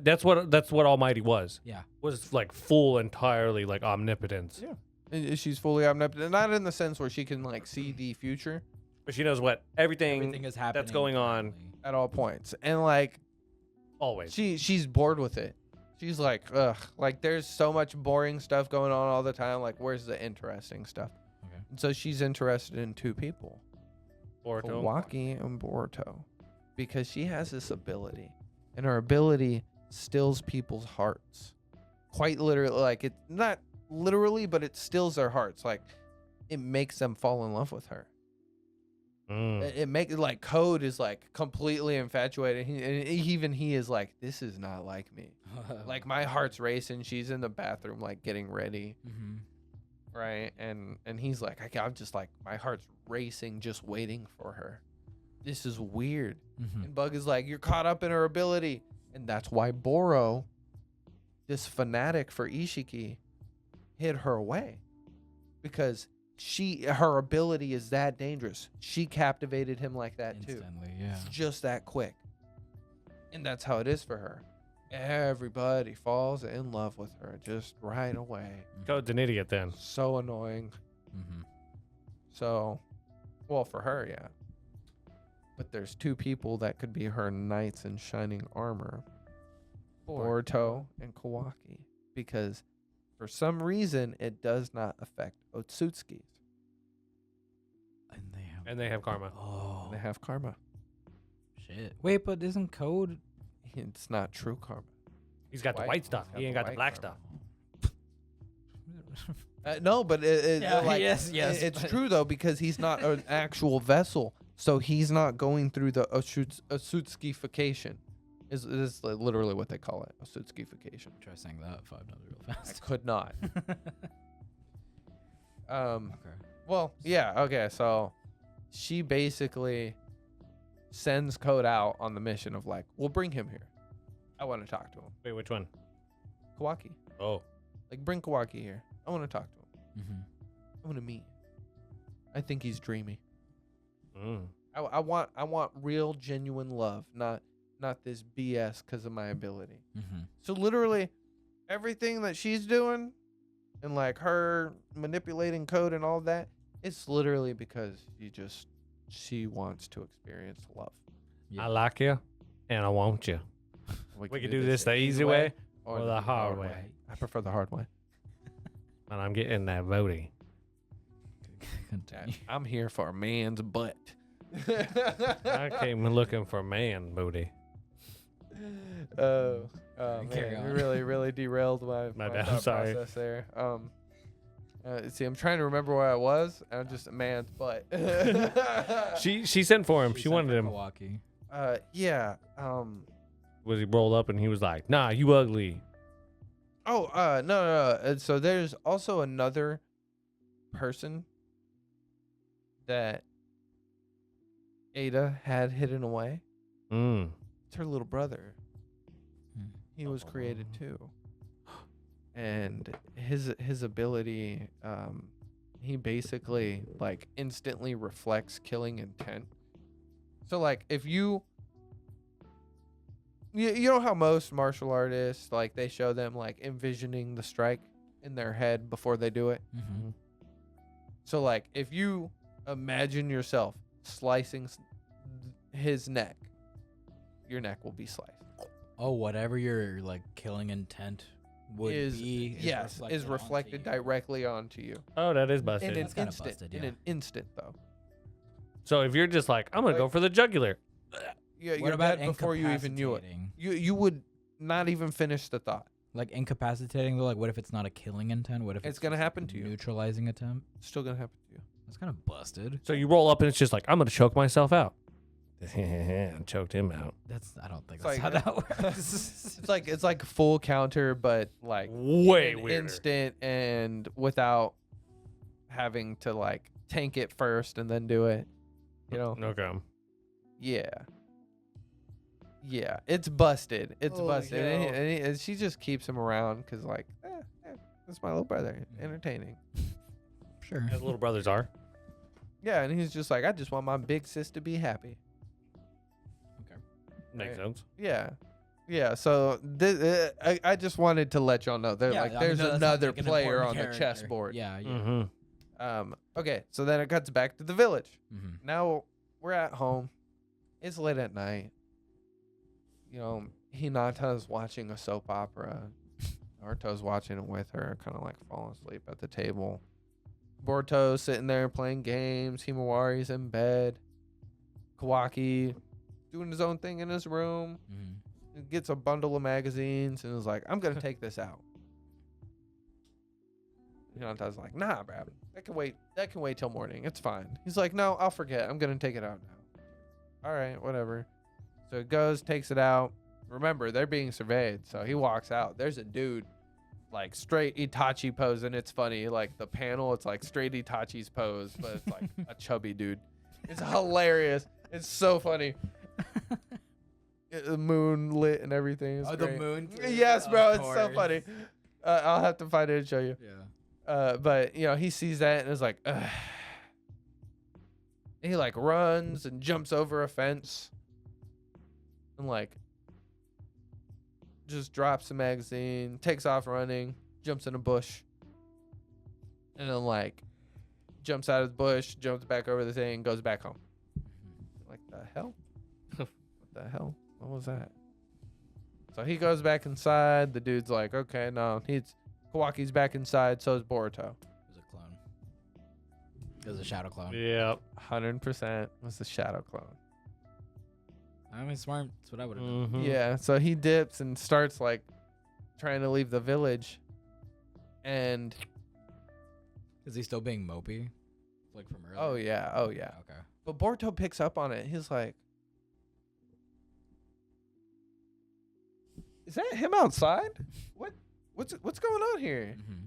S1: That's what Almighty was.
S3: Yeah.
S1: Was like full entirely like omnipotence.
S2: Yeah. And she's fully omnipotent, not in the sense where she can like see the future
S1: But she knows what everything
S3: Everything is happening.
S1: that's going on
S3: currently.
S2: at all points, and like
S1: always.
S2: she's bored with it. She's like, ugh, like there's so much boring stuff going on all the time. Like, where's the interesting stuff?
S3: Okay.
S2: And so she's interested in two people,
S1: Boruto.
S2: Kawaki and Boruto, because she has this ability, and her ability stills people's hearts. Quite literally, like it's not literally, but it stills their hearts. Like it makes them fall in love with her. It makes like Code is like completely infatuated. Even he is like, this is not like me. Like my heart's racing. She's in the bathroom like getting ready, right? And he's like, I'm just like my heart's racing, just waiting for her. This is weird. And Bug is like, you're caught up in her ability, and that's why Boro, this fanatic for Ishiki, hid her away, because her ability is that dangerous. She captivated him like that
S3: Instantly,
S2: too.
S3: yeah.
S2: It's just that quick. And that's how it is for her. Everybody falls in love with her just right away.
S1: Code's an idiot then.
S2: So annoying. So, well, for her, yeah. But there's two people that could be her knights in shining armor. Boruto and Kawaki. Because for some reason, it does not affect Otsutsuki's.
S1: And they have karma.
S3: Oh,
S2: They have karma.
S3: shit. Wait, but isn't Code?
S2: It's not true karma.
S1: He's got the
S2: White-
S1: white stuff.
S2: he's got
S1: He ain't
S2: the
S1: got the
S2: white
S1: black
S2: karma.
S1: stuff.
S2: No, but
S3: Yeah,
S2: like,
S3: yes,
S2: it's
S3: but-
S2: true though, because he's not an actual vessel, so he's not going through the Otsutsukification. Is literally what they call it, Otsutsukification.
S3: Try saying that 5 times real
S2: I
S3: fast.
S2: could not.
S3: Okay.
S2: Well, yeah, okay, so she basically sends Code out on the mission of like, we'll bring him here. I want to talk to him.
S1: Wait, which one?
S2: Kawaki.
S1: Oh.
S2: Like, bring Kawaki here. I want to talk to him. I want to meet him. I think he's dreamy. I want real, genuine love, not this BS because of my ability. So literally, everything that she's doing, and like her manipulating Code and all of that, it's literally because she wants to experience love.
S3: Yeah.
S1: I like you, and I want you. We can do this the easy way or the hard way.
S2: I prefer the hard way.
S1: And I'm getting that voting.
S3: Continue.
S2: I'm here for a man's butt.
S1: I came looking for man booty.
S2: Oh
S3: Carry
S2: man,
S3: on.
S2: we really derailed my
S1: bad, I'm
S2: thought
S1: sorry.
S2: process there. See, I'm trying to remember where I was. I'm just a man's butt.
S1: She sent for him. She
S3: sent
S1: wanted
S3: for
S1: him.
S3: Milwaukee.
S2: Yeah.
S1: Was he rolled up and he was like, "Nah, you ugly."
S2: Oh, no. And so there's also another person that Ada had hidden away. It's her little brother. He was created too. And his ability, he basically like instantly reflects killing intent. So like if you know how most martial artists, like they show them like envisioning the strike in their head before they do it. So like if you imagine yourself slicing his neck, your neck will be sliced.
S3: Oh, whatever your like killing intent would be
S2: is reflected
S3: onto you.
S2: directly onto you.
S1: Oh, that is
S2: In
S1: busted.
S2: an
S3: That's kinda
S2: instant.
S3: busted,
S2: In
S3: yeah.
S2: an instant though.
S1: So if you're just like, I'm gonna go
S2: Like-
S1: for the jugular.
S2: Yeah,
S3: What
S2: you're
S3: about
S2: dead before you even knew it.
S3: incapacitating?
S2: You would not even finish the thought.
S3: Like incapacitating though, like what if it's not a killing intent? What if
S2: It's gonna
S3: just
S2: happen to you.
S3: Neutralizing attempt?
S2: It's still gonna happen to you.
S3: That's kind of busted.
S1: So you roll up and it's just like, I'm gonna choke myself out. Choked him out.
S3: I don't think
S2: It's
S3: that's
S2: like-
S3: how that works.
S2: It's like full counter, but like
S1: Way
S2: an
S1: weirder.
S2: instant and without having to like tank it first and then do it. You know?
S1: Okay.
S2: Yeah, it's busted. It's
S3: Oh,
S2: busted. And,
S3: yo.
S2: and she just keeps him around because like, that's my little brother. Entertaining.
S3: Sure.
S1: As little brothers are.
S2: Yeah, and he's just like, I just want my big sis to be happy.
S1: Makes
S2: Right.
S1: sense.
S2: Yeah. So I just wanted to let y'all know there
S3: Yeah,
S2: like
S3: I mean,
S2: there's
S3: no, that sounds
S2: another
S3: like an
S2: player
S3: important
S2: on the
S3: character.
S2: chessboard.
S3: Yeah.
S1: Mm-hmm.
S2: Okay, so then it cuts back to the village.
S3: Mm-hmm.
S2: Now we're at home. It's late at night. You know, Hinata's watching a soap opera. Naruto's watching it with her, kind of like falling asleep at the table. Boruto's sitting there playing games. Himawari's in bed. Kawaki doing his own thing in his room. He gets a bundle of magazines and is like, I'm going to take this out. Hinata's like, nah, bro. That can wait. That can wait till morning. It's fine. He's like, no, I'll forget. I'm going to take it out now. All right, whatever. So it goes, takes it out. Remember, they're being surveyed. So he walks out. There's a dude, like straight Itachi pose. And it's funny. Like the panel, it's like straight Itachi's pose, but it's like a chubby dude. It's hilarious. It's so funny. The moon lit and everything. It's great.
S3: The moon.
S2: Yes, bro. It's so funny. I'll have to find it and show you.
S3: Yeah.
S2: But he sees that and is like, ugh. He like runs and jumps over a fence and like just drops the magazine, takes off running, jumps in a bush, and then like jumps out of the bush, jumps back over the thing, goes back home. Like the hell? What the hell? What was that? So he goes back inside. The dude's like, okay, no, Kawaki's back inside. So is Boruto.
S3: It was a clone. It was a shadow clone.
S1: Yeah.
S2: 100% was the shadow clone.
S3: I mean, smart. That's what I would have done.
S1: Mhm.
S2: Yeah. So he dips and starts like trying to leave the village. And
S3: Is he still being mopey? Like from earlier?
S2: oh yeah.
S3: Okay.
S2: But Boruto picks up on it. He's like, is that him outside? What's going on here?
S3: Mm-hmm.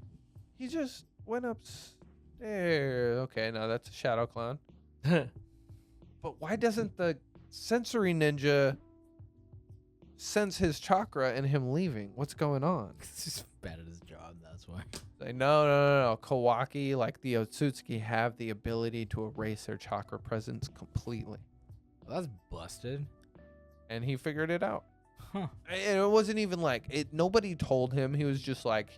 S2: He just went upstairs. Okay, no, that's a shadow clone. But why doesn't the sensory ninja sense his chakra and him leaving? What's going on?
S3: He's just bad at his job. That's why.
S2: Like, no. Kawaki, like the Otsutsuki, have the ability to erase their chakra presence completely.
S3: Well, that's busted.
S2: And he figured it out.
S3: Huh.
S2: And it wasn't even like it. Nobody told him. He was just like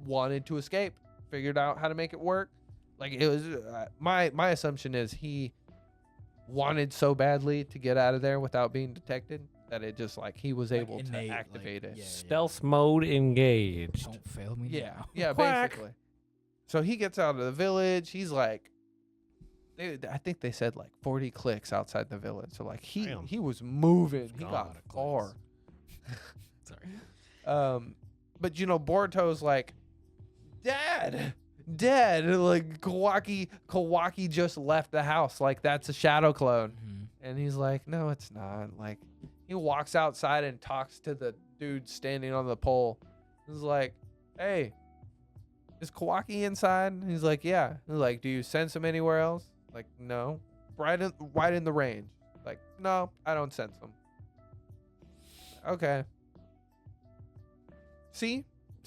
S2: wanted to escape. Figured out how to make it work. Like it was my assumption is he wanted so badly to get out of there without being detected that it just like he was able to activate it.
S1: Stealth mode engaged.
S3: Don't fail me. now.
S2: Yeah,
S1: Quack.
S2: basically. So he gets out of the village. He's like, I think they said like 40 clicks outside the village. So like
S1: Damn.
S2: he was moving. He
S3: God,
S2: got
S3: clicks.
S2: far.
S3: Sorry.
S2: But Boruto's like, Dad, like Kawaki just left the house. Like that's a shadow clone.
S3: Mm-hmm.
S2: And he's like, no, it's not. Like he walks outside and talks to the dude standing on the pole. He's like, hey, is Kawaki inside? And he's like, yeah. He's like, do you sense him anywhere else? Like, no. Right in the range. Like, no, I don't sense him. Okay. See?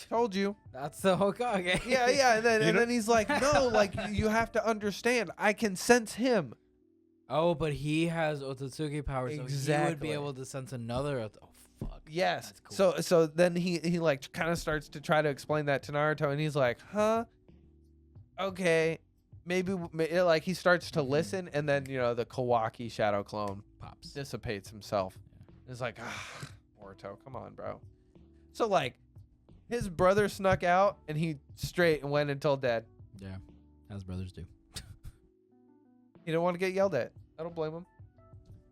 S2: Told you.
S3: That's the whole okay.
S2: Yeah. And then he's like, no, like you have to understand. I can sense him.
S3: Oh, but he has Otsutsuki powers, so he would
S2: Exactly.
S3: be able to sense another. Oh, fuck.
S2: Yes.
S3: That's cool.
S2: So then he like kind of starts to try to explain that to Naruto, and he's like, huh? Okay. Maybe like he starts to listen, and then the Kawaki shadow clone
S3: Pops.
S2: dissipates himself. It's like, Boruto, come on, bro. So like his brother snuck out, and he straight and went and told Dad.
S3: Yeah, as brothers do.
S2: He didn't want to get yelled at. I don't blame him.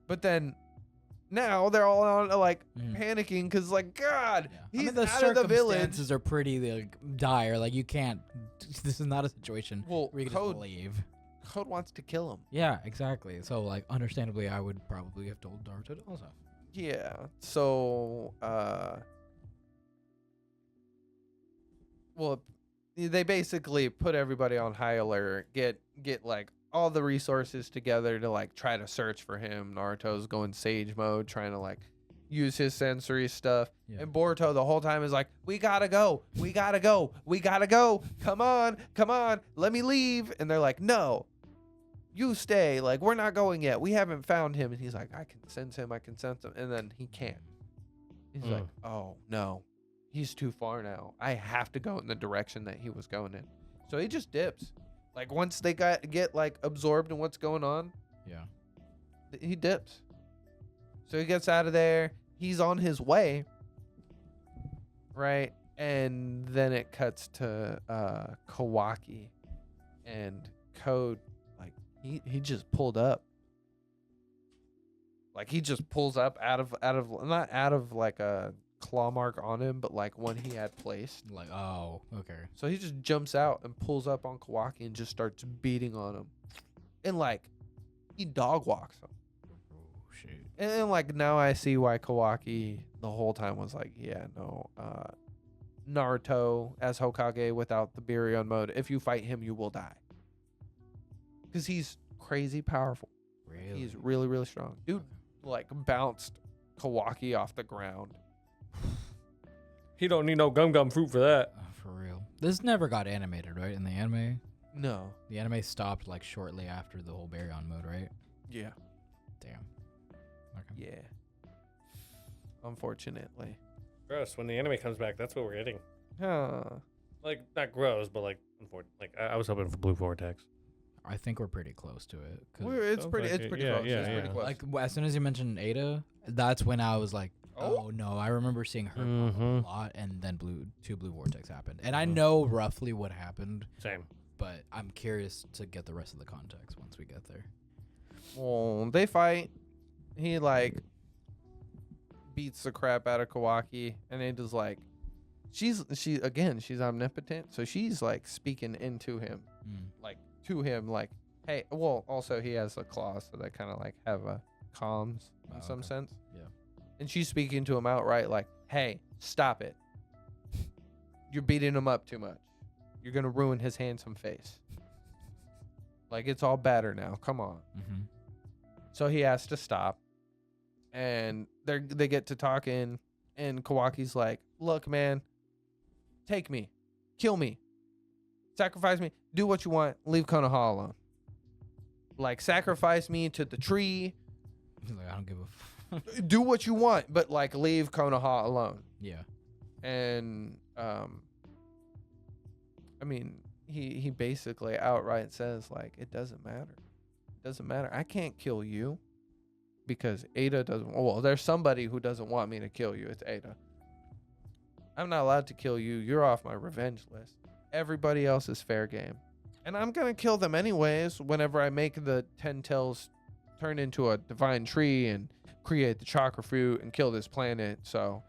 S2: But then now they're all on like panicking because like God,
S3: Yeah.
S2: he's
S3: the
S2: out of the village.
S3: circumstances are pretty like dire. Like you can't. This is not a situation
S2: Well,
S3: where you can
S2: Code
S3: just leave.
S2: Code wants to kill him.
S3: Yeah, exactly. So like, understandably, I would probably have told Naruto also.
S2: Yeah. So well, they basically put everybody on high alert. Get like all the resources together to like try to search for him. Naruto's going sage mode, trying to like use his sensory stuff.
S3: Yeah.
S2: And Boruto the whole time is like, we gotta go. Come on, let me leave. And they're like, no, you stay. Like, we're not going yet. We haven't found him. And he's like, I can sense him. And then he can't. He's like, oh no, he's too far now. I have to go in the direction that he was going in. So he just dips. Like once they get like absorbed in what's going on,
S3: Yeah.
S2: he dips. So he gets out of there. He's on his way. Right? And then it cuts to Kawaki. And Code, like, he just pulled up. Like he just pulls up out of not out of like a claw mark on him, but like one he had placed.
S3: Like, oh, okay.
S2: So he just jumps out and pulls up on Kawaki and just starts beating on him. And like he dog walks him.
S3: Oh, shoot.
S2: And then, like now I see why Kawaki the whole time was like, Naruto as Hokage without the Biryon mode. If you fight him, you will die. Because he's crazy powerful.
S3: Really?
S2: He's really, really strong. Dude, like bounced Kawaki off the ground.
S1: He don't need no gum fruit for that.
S3: For real. This never got animated, right? In the anime?
S2: No.
S3: The anime stopped like shortly after the whole Baryon mode, right?
S2: Yeah.
S3: Damn. Okay.
S2: Yeah. Unfortunately.
S1: Gross. When the anime comes back, that's what we're getting.
S2: Huh.
S1: Like, not gross, but like, I was hoping for Blue Vortex.
S3: I think we're pretty close to it.
S2: It's
S1: sounds
S2: pretty
S1: like
S2: it's
S1: it.
S2: pretty
S1: Yeah,
S2: close.
S1: yeah,
S2: It's pretty
S1: yeah.
S2: close.
S3: Like as soon as you mentioned Ada, that's when I was like, oh no, I remember seeing her pop up a lot, and then two Blue Vortex happened, and I know roughly what happened,
S1: Same.
S3: but I'm curious to get the rest of the context once we get there.
S2: Well, they fight. He like beats the crap out of Kawaki, and it is like she's omnipotent, so she's like speaking into him, like to him, like, hey. Well, also he has a claw, so they kind of like have a comms in some sense.
S3: Yeah.
S2: And she's speaking to him outright, like, hey, stop it. You're beating him up too much. You're gonna ruin his handsome face. Like, it's all better now. Come on.
S3: Mm-hmm.
S2: So he has to stop, and they get to talking, and Kawaki's like, look, man, take me, kill me, sacrifice me, do what you want, leave Konoha alone. Like, sacrifice me to the tree,
S3: Like, I don't give a
S2: do what you want, but like leave Konoha alone.
S3: Yeah.
S2: And I mean, he basically outright says like, it doesn't matter. It doesn't matter. I can't kill you because Ada doesn't. Well, there's somebody who doesn't want me to kill you. It's Ada. I'm not allowed to kill you. You're off my revenge list. Everybody else is fair game. And I'm going to kill them anyways whenever I make the 10 tails turn into a divine tree and create the chakra fruit and kill this planet. So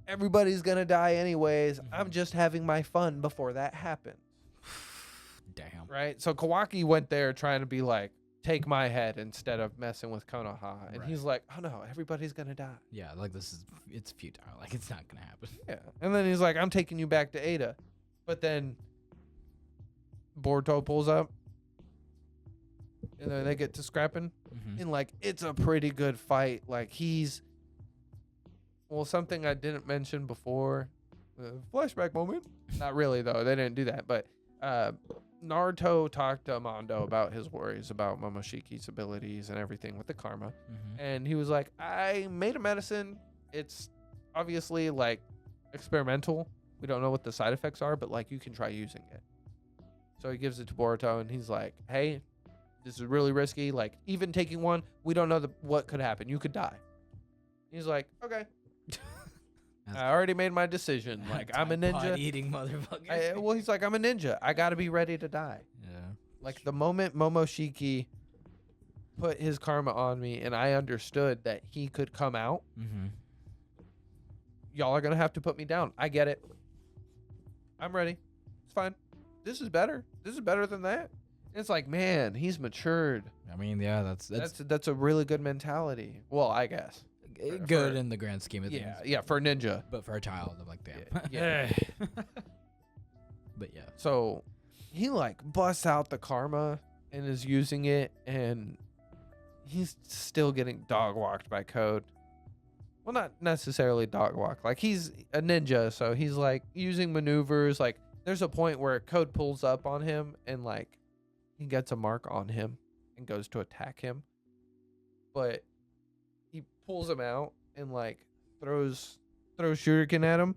S2: everybody's going to die anyways. I'm just having my fun before that happens.
S3: Damn.
S2: Right? So Kawaki went there trying to be like, take my head instead of messing with Konoha. And he's like, oh no, everybody's going to die.
S3: Yeah, like it's futile. Like it's not going to happen.
S2: Yeah. And then he's like, I'm taking you back to Ada. But then Boruto pulls up. And then they get to scrapping.
S3: Mm-hmm.
S2: And like, it's a pretty good fight. Like something I didn't mention before. Flashback moment. Not really though. They didn't do that. But Naruto talked to Mondo about his worries about Momoshiki's abilities and everything with the karma.
S3: Mm-hmm.
S2: And he was like, I made a medicine. It's obviously like experimental. We don't know what the side effects are, but like you can try using it. So he gives it to Boruto and he's like, hey, this is really risky. Like even taking one, we don't know what could happen. You could die. He's like, okay. I already made my decision. Like I'm a ninja.
S3: Eating motherfucker.
S2: Well, he's like, I'm a ninja. I got to be ready to die.
S3: Yeah.
S2: Like the moment Momoshiki put his karma on me and I understood that he could come out,
S3: Mm-hmm.
S2: y'all are going to have to put me down. I get it. I'm ready. It's fine. This is better. This is better than that. It's like, man, he's matured.
S3: I mean, yeah,
S2: That's a really good mentality. Well, I guess.
S3: good in the grand scheme of things.
S2: Yeah, for a ninja.
S3: But for a child, I'm like, damn.
S2: Yeah.
S3: But yeah.
S2: So he like busts out the karma and is using it, and he's still getting dog walked by Code. Well, not necessarily dog walk. Like he's a ninja, so he's like using maneuvers. Like there's a point where Code pulls up on him and like he gets a mark on him and goes to attack him, but he pulls him out and like throws shuriken at him.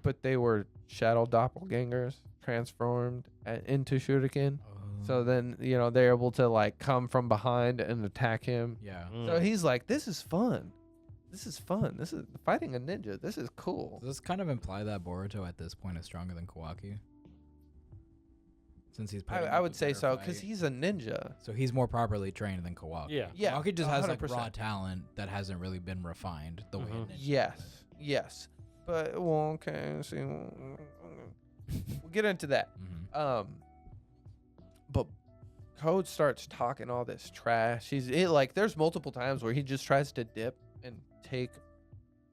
S2: But they were shadow doppelgangers transformed into shuriken. So then, they're able to like come from behind and attack him.
S3: Yeah.
S2: So he's like, this is fun. This is fun. This is fighting a ninja. This is cool.
S3: Does this kind of imply that Boruto at this point is stronger than Kawaki? Since he's
S2: I would say so because he's a ninja.
S3: So he's more properly trained than Kawaki.
S1: Yeah.
S2: Yeah,
S3: Kawaki just has like
S2: 100%.
S3: raw talent that hasn't really been refined the way.
S1: Mhm.
S3: Ninja
S2: Yes. But well, okay. See, we'll get into that.
S3: Mm-hmm.
S2: But Code starts talking all this trash. There's multiple times where he just tries to dip and take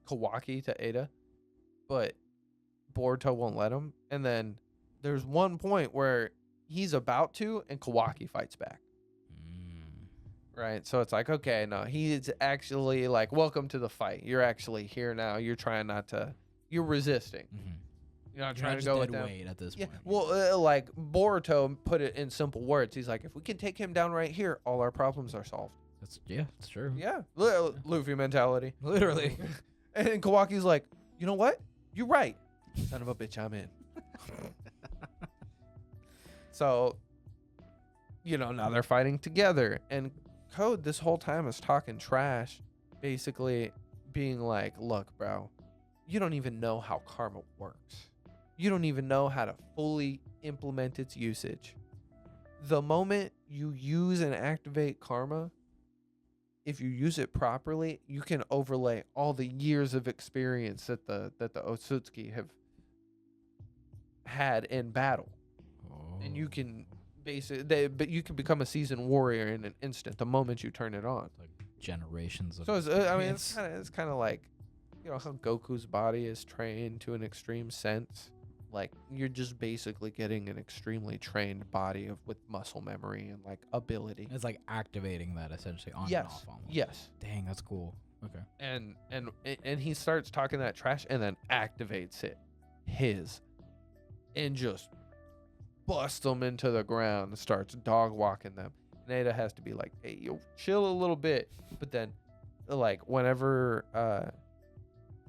S2: Kawaki to Ada, but Boruto won't let him. And then there's one point where he's about to, and Kawaki fights back. Right, so it's like, okay, no, he's actually like, welcome to the fight. You're actually here now. You're trying not to. You're resisting.
S3: Mm-hmm.
S2: You're not
S3: You're
S2: trying
S3: not
S2: to go with
S3: dead
S2: them.
S3: weight at this
S2: Yeah,
S3: point.
S2: well, like Boruto put it in simple words. He's like, if we can take him down right here, all our problems are solved.
S3: It's true.
S2: Yeah, Luffy mentality.
S3: Literally.
S2: And Kawaki's like, you know what? You're right. Son of a bitch, I'm in. So, now they're fighting together. And Code this whole time is talking trash, basically being like, look, bro, you don't even know how karma works. You don't even know how to fully implement its usage. The moment you use and activate karma, if you use it properly, you can overlay all the years of experience that the Otsutsuki have had in battle. And you can but you can become a seasoned warrior in an instant the moment you turn it on.
S3: Like generations of.
S2: So it's kind of like, how Goku's body is trained to an extreme sense. Like you're just basically getting an extremely trained body with muscle memory and like ability.
S3: It's like activating that essentially on and
S2: Yes.
S3: off almost.
S2: Yes.
S3: Dang, that's cool. Okay.
S2: And he starts talking that trash and then activates it, and just busts them into the ground and starts dog walking them. And Ada has to be like, hey, yo, chill a little bit. But then, like, whenever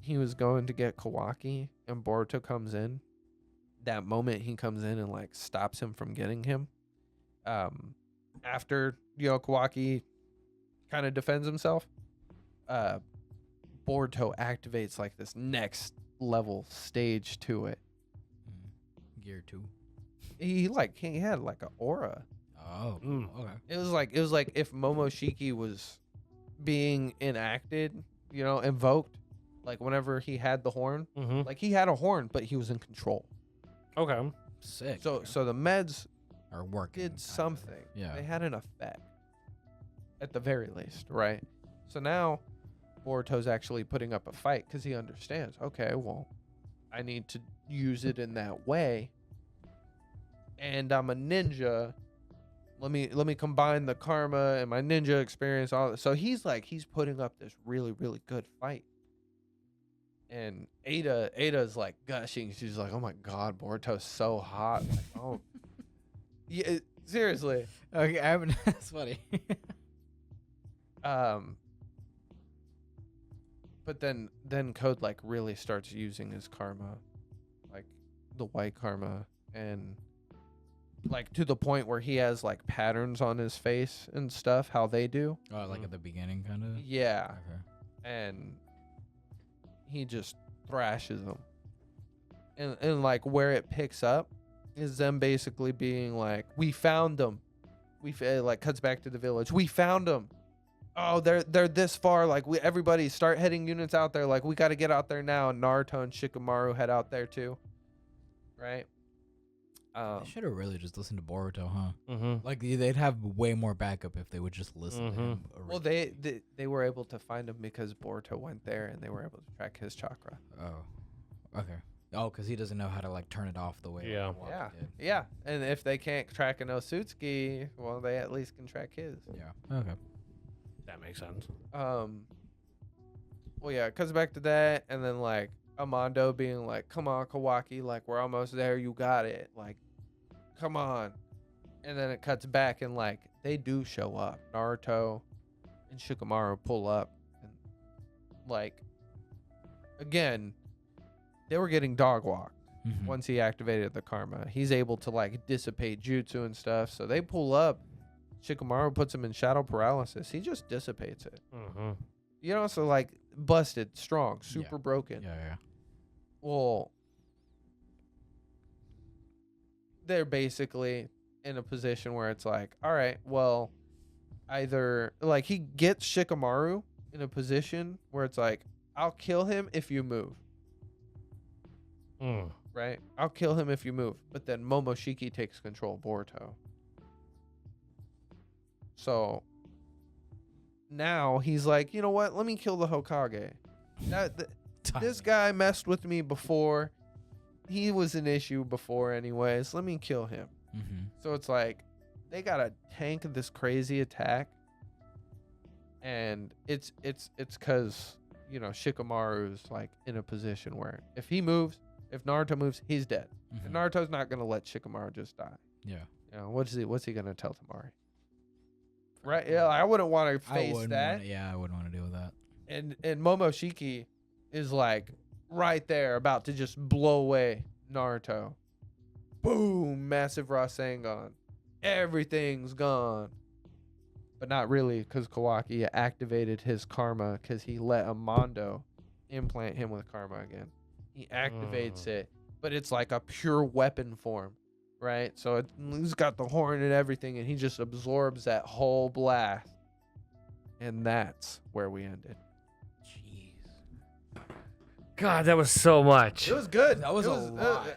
S2: he was going to get Kawaki and Boruto comes in, that moment he comes in and, like, stops him from getting him. After, Kawaki kind of defends himself, Boruto activates, like, this next level stage to it.
S3: Gear 2.
S2: He had like an aura.
S3: Oh, okay.
S2: It was like if Momoshiki was being enacted, invoked, like whenever he had the horn,
S1: Mm-hmm.
S2: like he had a horn, but he was in control.
S1: Okay.
S3: Sick.
S2: So the meds
S3: are working.
S2: did something.
S3: Yeah.
S2: They had an effect, at the very least, right? So now Boruto's actually putting up a fight because he understands. Okay, well, I need to use it in that way. And I'm a ninja. Let me combine the karma and my ninja experience. So he's putting up this really, really good fight. And Ada's like gushing. She's like, oh my God, Boruto's so hot. Like, oh, yeah, seriously.
S3: Okay, I haven't. That's funny.
S2: But then Code like really starts using his karma, like the white karma, and like to the point where he has like patterns on his face and stuff, how they do.
S3: Oh, like at the beginning, kind of.
S2: Yeah.
S3: Okay.
S2: And he just thrashes them. And like where it picks up is them basically being like, we found them. Like cuts back to the village. We found them. Oh, they're this far. Like everybody start heading units out there. Like we got to get out there now. And Naruto and Shikamaru head out there too. Right.
S3: They should have really just listened to Boruto, huh?
S1: Mm-hmm.
S3: Like they'd have way more backup if they would just listen to him.
S2: Well, they were able to find him because Boruto went there and they were able to track his chakra.
S3: Oh, okay. Oh, because he doesn't know how to like turn it off the way.
S1: Yeah.
S3: Kawaki
S2: Yeah.
S3: did.
S2: Yeah. And if they can't track an Otsutsuki, well, they at least can track his.
S3: Yeah. Okay.
S1: That makes sense.
S2: Well, yeah, it comes back to that, and then like Amando being like, "Come on, Kawaki, like we're almost there. You got it. Like, come on." And then it cuts back, and like they do show up. Naruto and Shikamaru pull up, and like again, they were getting dog walked.
S3: Mhm.
S2: Once he activated the karma, he's able to like dissipate jutsu and stuff. So they pull up. Shikamaru puts him in shadow paralysis. He just dissipates it.
S1: Mm-hmm.
S2: So like busted, strong, super
S3: Yeah.
S2: broken.
S3: Yeah.
S2: Well, they're basically in a position where it's like, all right, well, either like he gets Shikamaru in a position where it's like, I'll kill him if you move. Right? I'll kill him if you move. But then Momoshiki takes control of Boruto. So now he's like, you know what? Let me kill the Hokage. This guy messed with me before. He was an issue before anyways. Let me kill him. So it's like they gotta tank this crazy attack. And it's because, you know, Shikamaru's like in a position where if he moves, if Naruto moves, he's dead. And Naruto's not gonna let Shikamaru just die.
S3: Yeah.
S2: You know, what's he gonna tell Tamari? Right? Yeah, I wouldn't want to face that.
S3: I wouldn't want to deal with that.
S2: And Momoshiki is like right there about to just blow away Naruto. Boom, massive Rasengan. Everything's gone. But not really, because Kawaki activated his karma because he let Amando implant him with karma again. He activates it, but it's like a pure weapon form, right? So he's got the horn and everything, and he just absorbs that whole blast. And that's where we ended.
S3: Jeez.
S1: God, that was so much.
S2: It was good.
S3: That was a lot.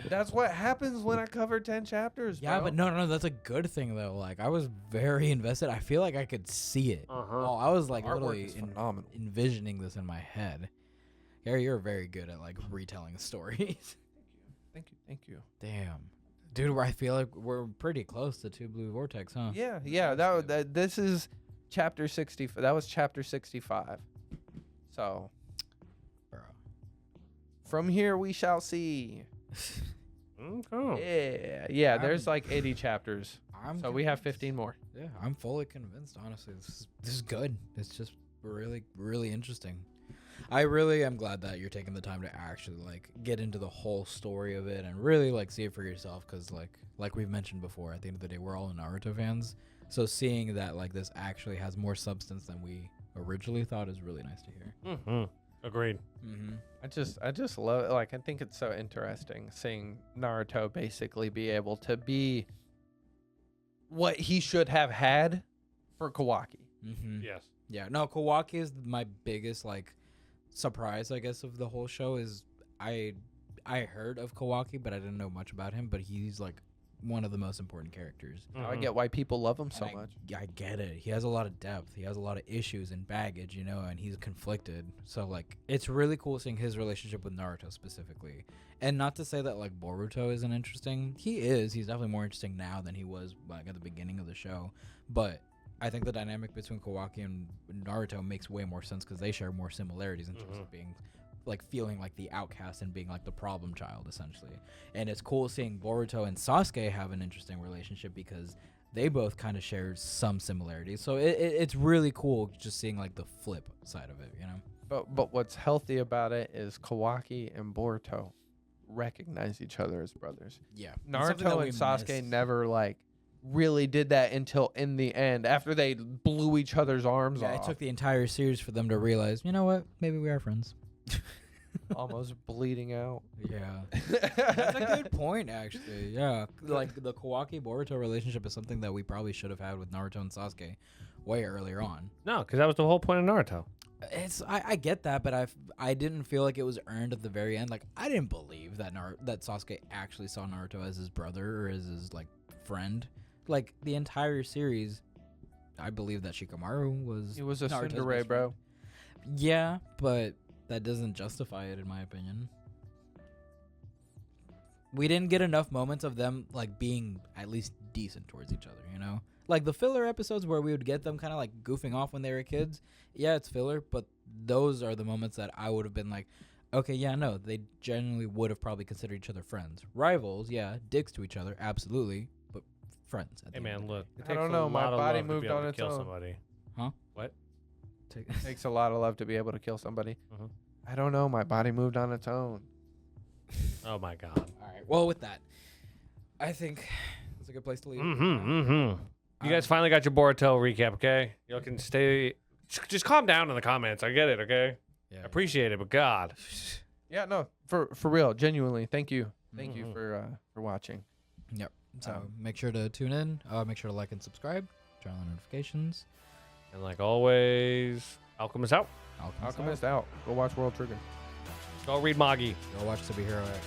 S2: That's what happens when I cover 10 chapters,
S3: Yeah,
S2: bro.
S3: but no, that's a good thing though. Like I was very invested. I feel like I could see it. Oh, I was like
S2: Artwork
S3: literally
S2: is phenomenal.
S3: envisioning this in my head. Gary, you're very good at like retelling stories.
S2: Thank you.
S3: Damn, dude, I feel like we're pretty close to Two Blue Vortex, huh?
S2: Yeah. This is chapter 60. That was chapter 65. So,
S3: Bro.
S2: from here we shall see.
S1: Okay.
S2: Yeah. There's like 80 chapters. So we have 15 more.
S3: Yeah, I'm fully convinced. Honestly, this is good. It's just really, really interesting. I really am glad that you're taking the time to actually like get into the whole story of it and really like see it for yourself. Because like we've mentioned before, at the end of the day, we're all Naruto fans. So seeing that like this actually has more substance than we originally thought is really nice to hear.
S1: Agreed.
S2: I just love it. Like, I think it's so interesting seeing Naruto basically be able to be what he should have had for Kawaki.
S1: Yes.
S3: Yeah, no, Kawaki is my biggest like surprise, I guess, of the whole show. Is I heard of Kawaki, but I didn't know much about him. But he's like one of the most important characters.
S2: I get why people love him so much.
S3: I get it. He has a lot of depth. He has a lot of issues and baggage, you know, and he's conflicted. So like, it's really cool seeing his relationship with Naruto specifically. And not to say that like Boruto isn't interesting. He is. He's definitely more interesting now than he was like at the beginning of the show. But I think the dynamic between Kawaki and Naruto makes way more sense because they share more similarities in terms of being like feeling like the outcast and being like the problem child essentially. And it's cool seeing Boruto and Sasuke have an interesting relationship because they both kind of share some similarities. So it's really cool just seeing like the flip side of it, you know.
S2: But what's healthy about it is Kawaki and Boruto recognize each other as brothers.
S3: Yeah.
S2: Naruto and Sasuke never like really did that until in the end after they blew each other's arms off.
S3: It took the entire series for them to realize, you know what, maybe we are friends.
S2: Almost bleeding out.
S3: Yeah. That's a good point, actually. Yeah. Like, the Kawaki Boruto relationship is something that we probably should have had with Naruto and Sasuke way earlier on.
S1: No, because that was the whole point of Naruto.
S3: I get that, but I didn't feel like it was earned at the very end. Like, I didn't believe that that Sasuke actually saw Naruto as his brother or as his, like, friend. Like, the entire series, I believe that Shikamaru was...
S2: He was a
S3: Naruto's
S2: tsundere,
S3: best
S2: bro.
S3: friend. Yeah, but... that doesn't justify it, in my opinion. We didn't get enough moments of them, like, being at least decent towards each other, you know? Like, the filler episodes where we would get them kind of, like, goofing off when they were kids. Yeah, it's filler, but those are the moments that I would have been like, okay, yeah, no, they genuinely would have probably considered each other friends. Rivals, yeah, dicks to each other, absolutely, but friends.
S1: Hey, man, look.
S2: I don't know, my body moved on its own.
S1: Somebody.
S3: Huh?
S1: What?
S2: Takes a lot of love to be able to kill somebody. I don't know. My body moved on its own.
S1: Oh, my God.
S3: All right, well, with that, I think it's a good place to leave.
S1: You guys finally got your Boruto recap, okay? Y'all can stay. Just calm down in the comments. I get it, okay?
S3: Yeah.
S1: I appreciate it, but God.
S2: Yeah, no, for real, genuinely. Thank you. Thank you for watching.
S3: Yep. So make sure to tune in. Make sure to like and subscribe. Turn on the notifications.
S1: And like always, Alchemist out.
S2: Alchemist out. Go watch World Trigger.
S1: Go read Magi.
S3: Go watch Superhero X.